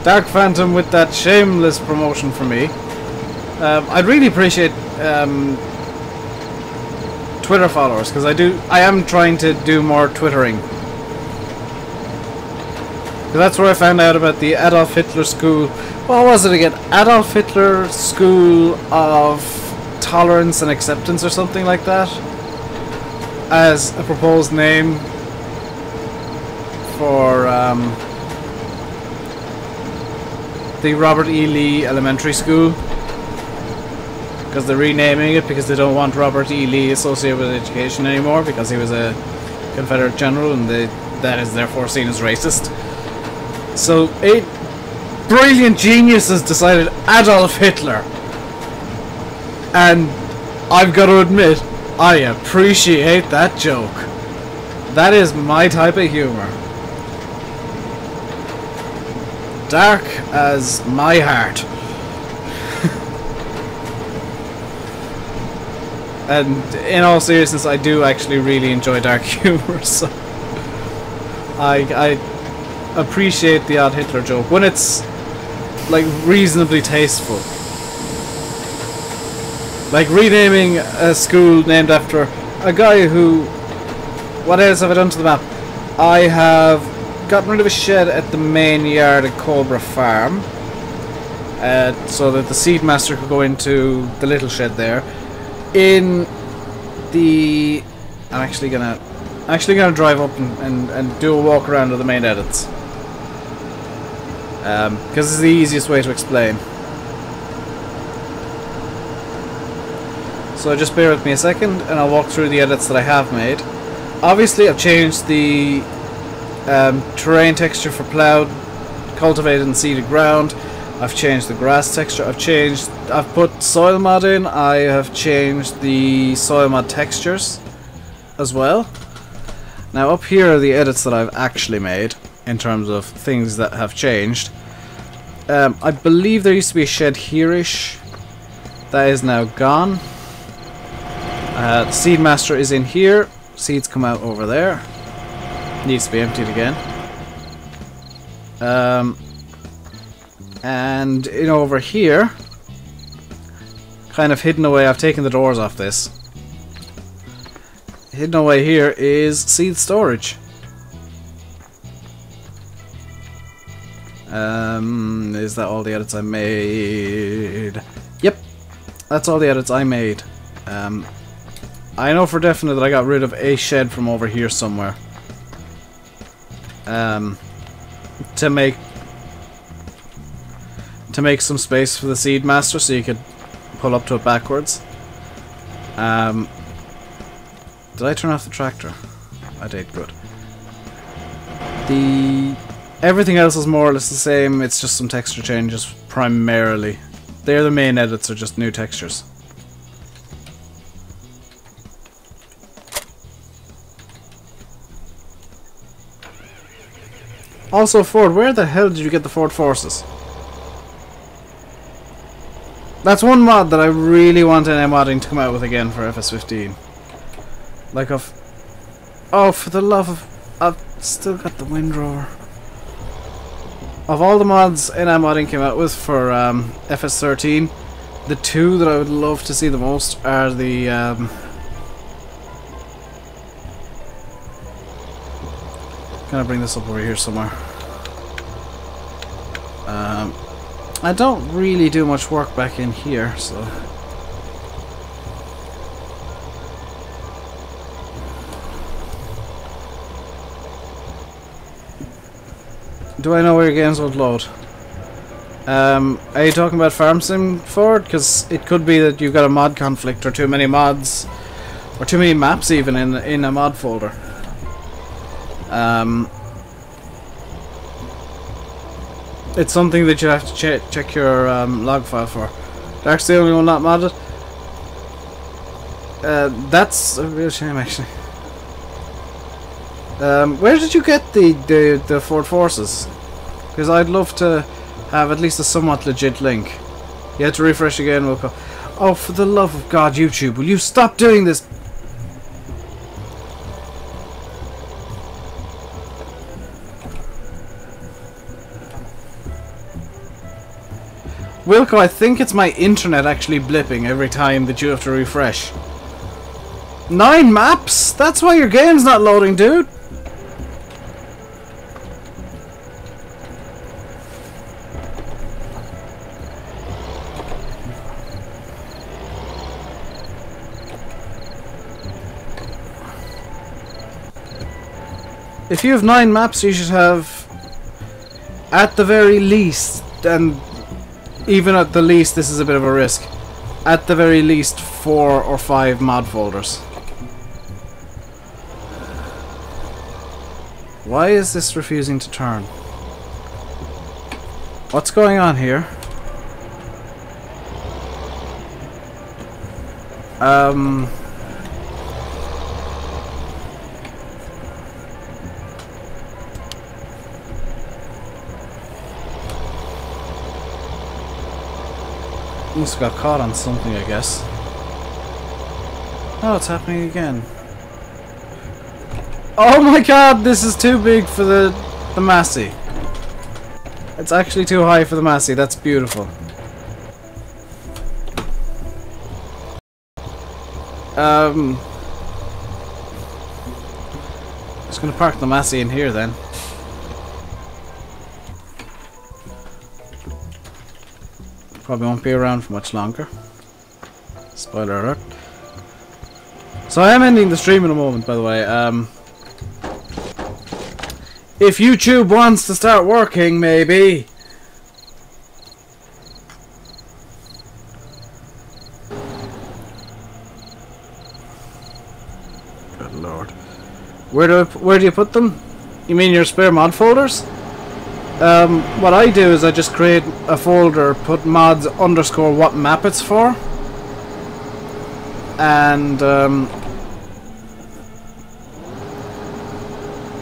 S1: Dark Phantom with that shameless promotion for me. I'd really appreciate Twitter followers, because I am trying to do more Twittering. Because that's where I found out about the Adolf Hitler School. What was it again? Adolf Hitler School of Tolerance and Acceptance or something like that, as a proposed name for the Robert E. Lee Elementary School, because they're renaming it because they don't want Robert E. Lee associated with education anymore, because he was a Confederate general and that is therefore seen as racist. So 8 brilliant geniuses decided Adolf Hitler, and I've got to admit, I appreciate that joke. That is my type of humor. Dark as my heart. And in all seriousness, I do actually really enjoy dark humor, so I appreciate the odd Hitler joke when it's like reasonably tasteful. Like renaming a school named after a guy who... What else have I done to the map? I have gotten rid of a shed at the main yard at Coldborough Farm, so that the seed master could go into the little shed there. In the... I'm actually gonna drive up and do a walk around of the main edits. Because it's the easiest way to explain. So just bear with me a second and I'll walk through the edits that I have made. Obviously I've changed the terrain texture for ploughed, cultivated and seeded ground. I've changed the grass texture. I've put soil mod in. I have changed the soil mod textures as well. Now up here are the edits that I've actually made in terms of things that have changed. I believe there used to be a shed here-ish. That is now gone. Seed master is in here. Seeds come out over there. Needs to be emptied again. And in over here, kind of hidden away, I've taken the doors off this. Hidden away here is seed storage. Is that all the edits I made? Yep, that's all the edits I made. I know for definite that I got rid of a shed from over here somewhere. To make some space for the seed master so you could pull up to it backwards. Did I turn off the tractor? I did, good. Everything else is more or less the same, it's just some texture changes primarily. They're the main edits, are just new textures. Also, Ford, where the hell did you get the Ford Forces? That's one mod that I really want modding to come out with again for FS15. Like of... Oh, for the love of... I've still got the windrower. Of all the mods modding came out with for FS13, the two that I would love to see the most are the... Can I bring this up over here somewhere? I don't really do much work back in here, so... Do I know where your games would load? Are you talking about Farm Sim, Ford? Because it could be that you've got a mod conflict or too many mods, or too many maps even in a mod folder. It's something that you have to check your log file for. Dark's the only one not modded. That's a real shame, actually. Where did you get the Ford Forces? Because I'd love to have at least a somewhat legit link. You have to refresh again. We'll go. Oh, for the love of God, YouTube, will you stop doing this? Wilco, I think it's my internet actually blipping every time that you have to refresh. 9 maps? That's why your game's not loading, dude. If you have 9 maps, you should have, at the very least, and even at the least, this is a bit of a risk, at the very least 4 or 5 mod folders. Why is this refusing to turn? What's going on here? Must have got caught on something, I guess. Oh, it's happening again. Oh my god, this is too big for the Massey. It's actually too high for the Massey. That's beautiful. Just gonna park the Massey in here then. Probably won't be around for much longer. Spoiler alert. So I am ending the stream in a moment, by the way. If YouTube wants to start working, maybe. Good lord. Where do you put them? You mean your spare mod folders? What I do is I just create a folder, put mods underscore what map it's for, and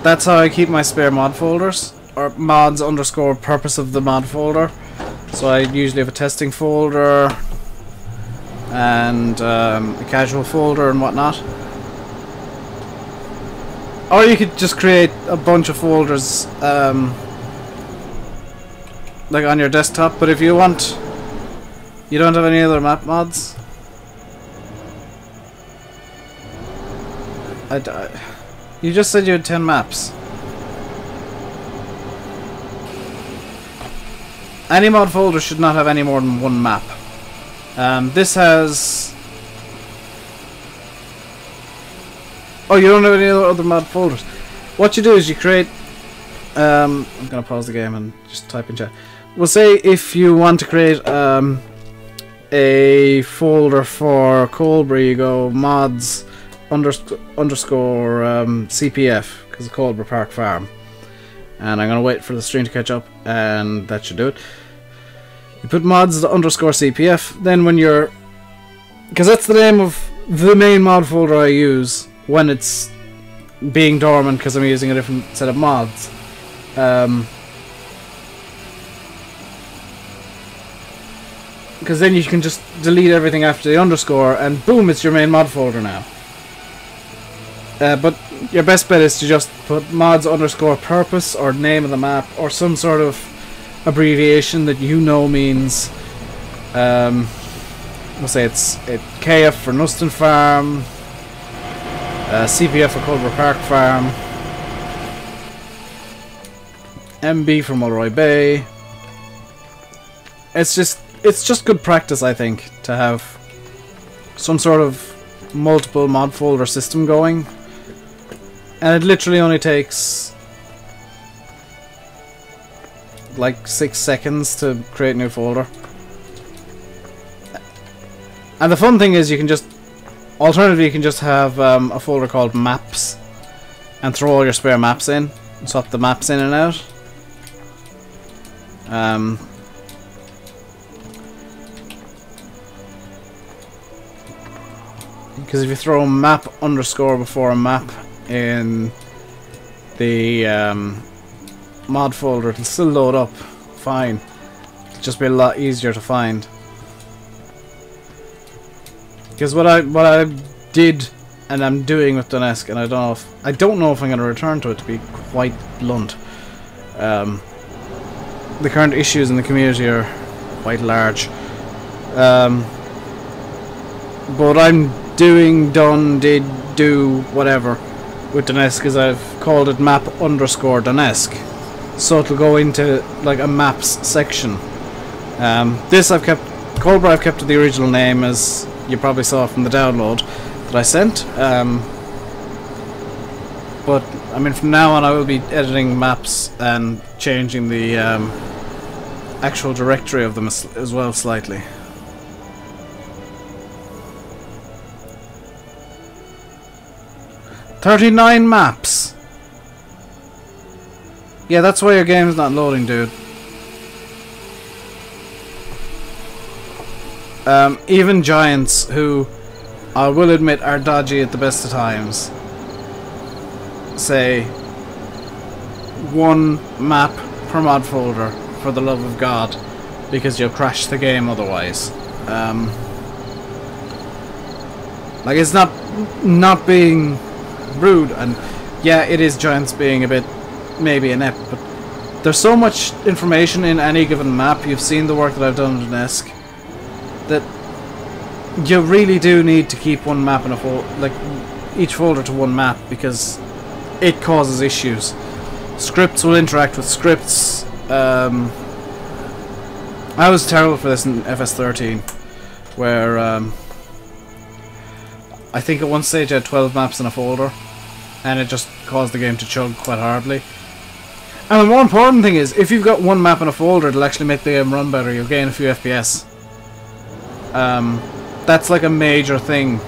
S1: that's how I keep my spare mod folders, or mods underscore purpose of the mod folder. So I usually have a testing folder and a casual folder and whatnot. Or you could just create a bunch of folders like on your desktop, but if you want, you don't have any other map mods. You just said you had 10 maps. Any mod folder should not have any more than 1 map. This has... Oh, you don't have any other mod folders. What you do is you create... I'm gonna pause the game and just type in chat. We'll say if you want to create a folder for Coldborough, you go mods underscore CPF, because of Coldborough Park Farm. And I'm gonna wait for the stream to catch up, and that should do it. You put mods underscore CPF, then when you're... because that's the name of the main mod folder I use when it's being dormant, because I'm using a different set of mods. Because then you can just delete everything after the underscore, and boom, it's your main mod folder now. But your best bet is to just put mods underscore purpose or name of the map or some sort of abbreviation that you know means. We'll say it's KF for Nuston Farm, CPF for Coldborough Park Farm, MB for Mulroy Bay. It's just good practice, I think, to have some sort of multiple mod folder system going. And it literally only takes like 6 seconds to create a new folder. And the fun thing is you can just, alternatively you can just have a folder called maps and throw all your spare maps in and swap the maps in and out. Because if you throw a map underscore before a map in the mod folder, it'll still load up fine. It'll just be a lot easier to find. Because what I did and I'm doing with Duneske, and I don't know if I'm going to return to it, to be quite blunt. The current issues in the community are quite large. But I'm doing, done, did, do, whatever with Duneske is I've called it map underscore Duneske. So it'll go into like a maps section. This Coldborough I've kept to the original name, as you probably saw from the download that I sent. But I mean, from now on I will be editing maps and changing the actual directory of them as well slightly. "39 maps. Yeah, that's why your game's not loading, dude. Even giants, who I will admit are dodgy at the best of times, say 1 map per mod folder, for the love of God, because you'll crash the game otherwise. Like, it's not being rude, and yeah, it is giants being a bit maybe inept, but there's so much information in any given map. You've seen the work that I've done in Duneske, that you really do need to keep one map in a like each folder to one map, because it causes issues. Scripts will interact with scripts. I was terrible for this in FS13, where I think at one stage I had 12 maps in a folder, and it just caused the game to chug quite horribly. And the more important thing is, if you've got one map in a folder, it'll actually make the game run better. You'll gain a few FPS. That's like a major thing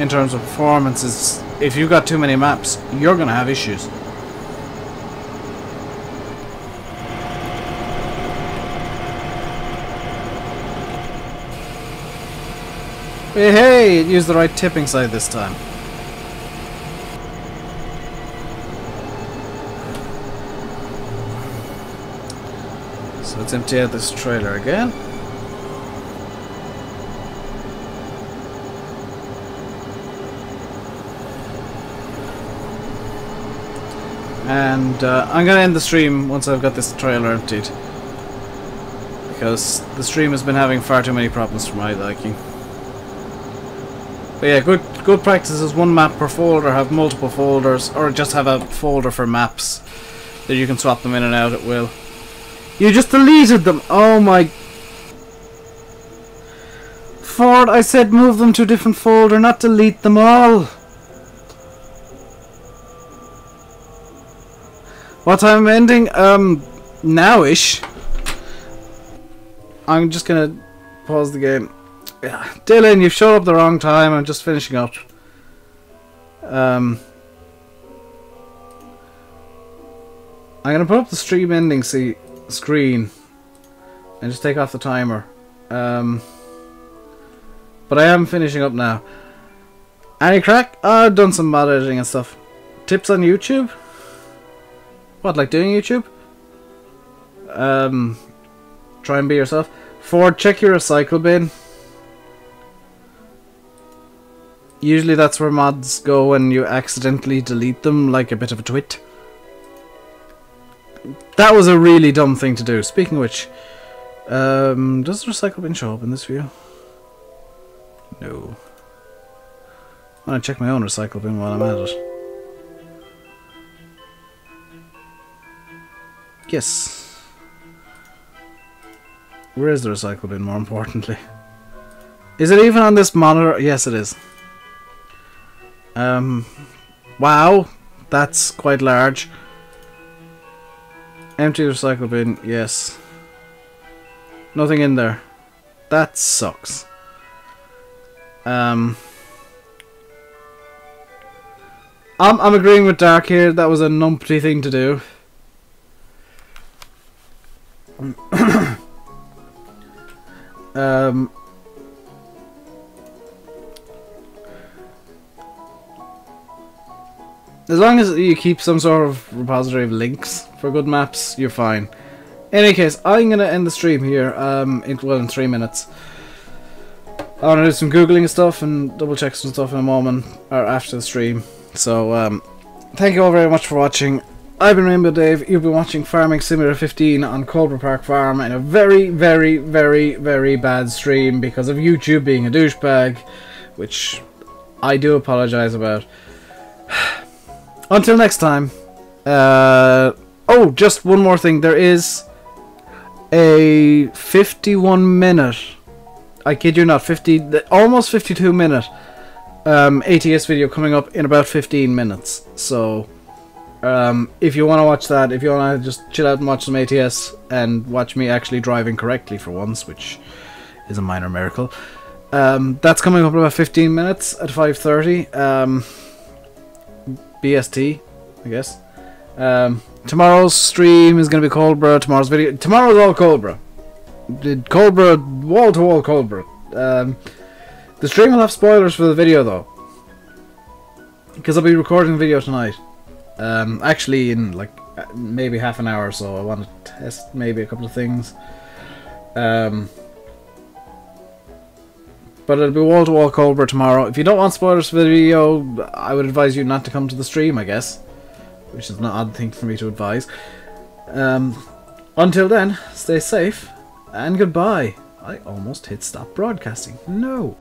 S1: in terms of performance. Is if you've got too many maps, you're gonna have issues. Hey, it used the right tipping side this time. So let's empty out this trailer again. And I'm going to end the stream once I've got this trailer emptied, because the stream has been having far too many problems for my liking. But yeah, good practice is 1 map per folder, have multiple folders, or just have a folder for maps that you can swap them in and out at will. You just deleted them! Oh my... Ford, I said move them to a different folder, not delete them all! What time am I ending? Now-ish. I'm just gonna pause the game. Yeah. Dylan, you've showed up the wrong time. I'm just finishing up. I'm gonna put up the stream ending screen and just take off the timer. But I am finishing up now. Any crack? I've done some mod editing and stuff. Tips on YouTube? What, like doing YouTube? Try and be yourself. 4, check your recycle bin. Usually that's where mods go when you accidentally delete them, like a bit of a twit. That was a really dumb thing to do. Speaking of which, does the recycle bin show up in this view? No. I'm gonna check my own recycle bin while I'm at it. Yes. Where is the recycle bin, more importantly? Is it even on this monitor? Yes, it is. Wow. That's quite large. Empty recycle bin, yes. Nothing in there. That sucks. I'm agreeing with Dark here. That was a numpty thing to do. As long as you keep some sort of repository of links for good maps, you're fine. In any case, I'm gonna end the stream here. In 3 minutes. I want to do some googling and stuff and double check some stuff in a moment or after the stream. So, thank you all very much for watching. I've been RainbowDave. You've been watching Farming Simulator 15 on Coldborough Park Farm in a very, very, very, very bad stream because of YouTube being a douchebag, which I do apologise about. Until next time. Oh, just one more thing. There is a 51-minute, I kid you not, almost 52-minute ATS video coming up in about 15 minutes. So, if you want to watch that, if you want to just chill out and watch some ATS and watch me actually driving correctly for once, which is a minor miracle, that's coming up in about 15 minutes at 5:30 BST, I guess. Tomorrow's stream is going to be Coldborough. Tomorrow's all Coldborough. Coldborough, wall-to-wall Coldborough. The stream will have spoilers for the video though, because I'll be recording the video tonight. Actually in like maybe half an hour or so. I want to test maybe a couple of things. But it'll be wall-to-wall Coldborough tomorrow. If you don't want spoilers for the video, I would advise you not to come to the stream, I guess. Which is an odd thing for me to advise. Until then, stay safe, and goodbye. I almost hit stop broadcasting. No!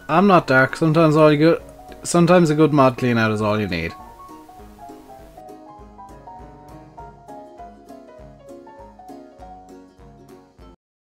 S1: I'm not dark. Sometimes a good mod clean out is all you need.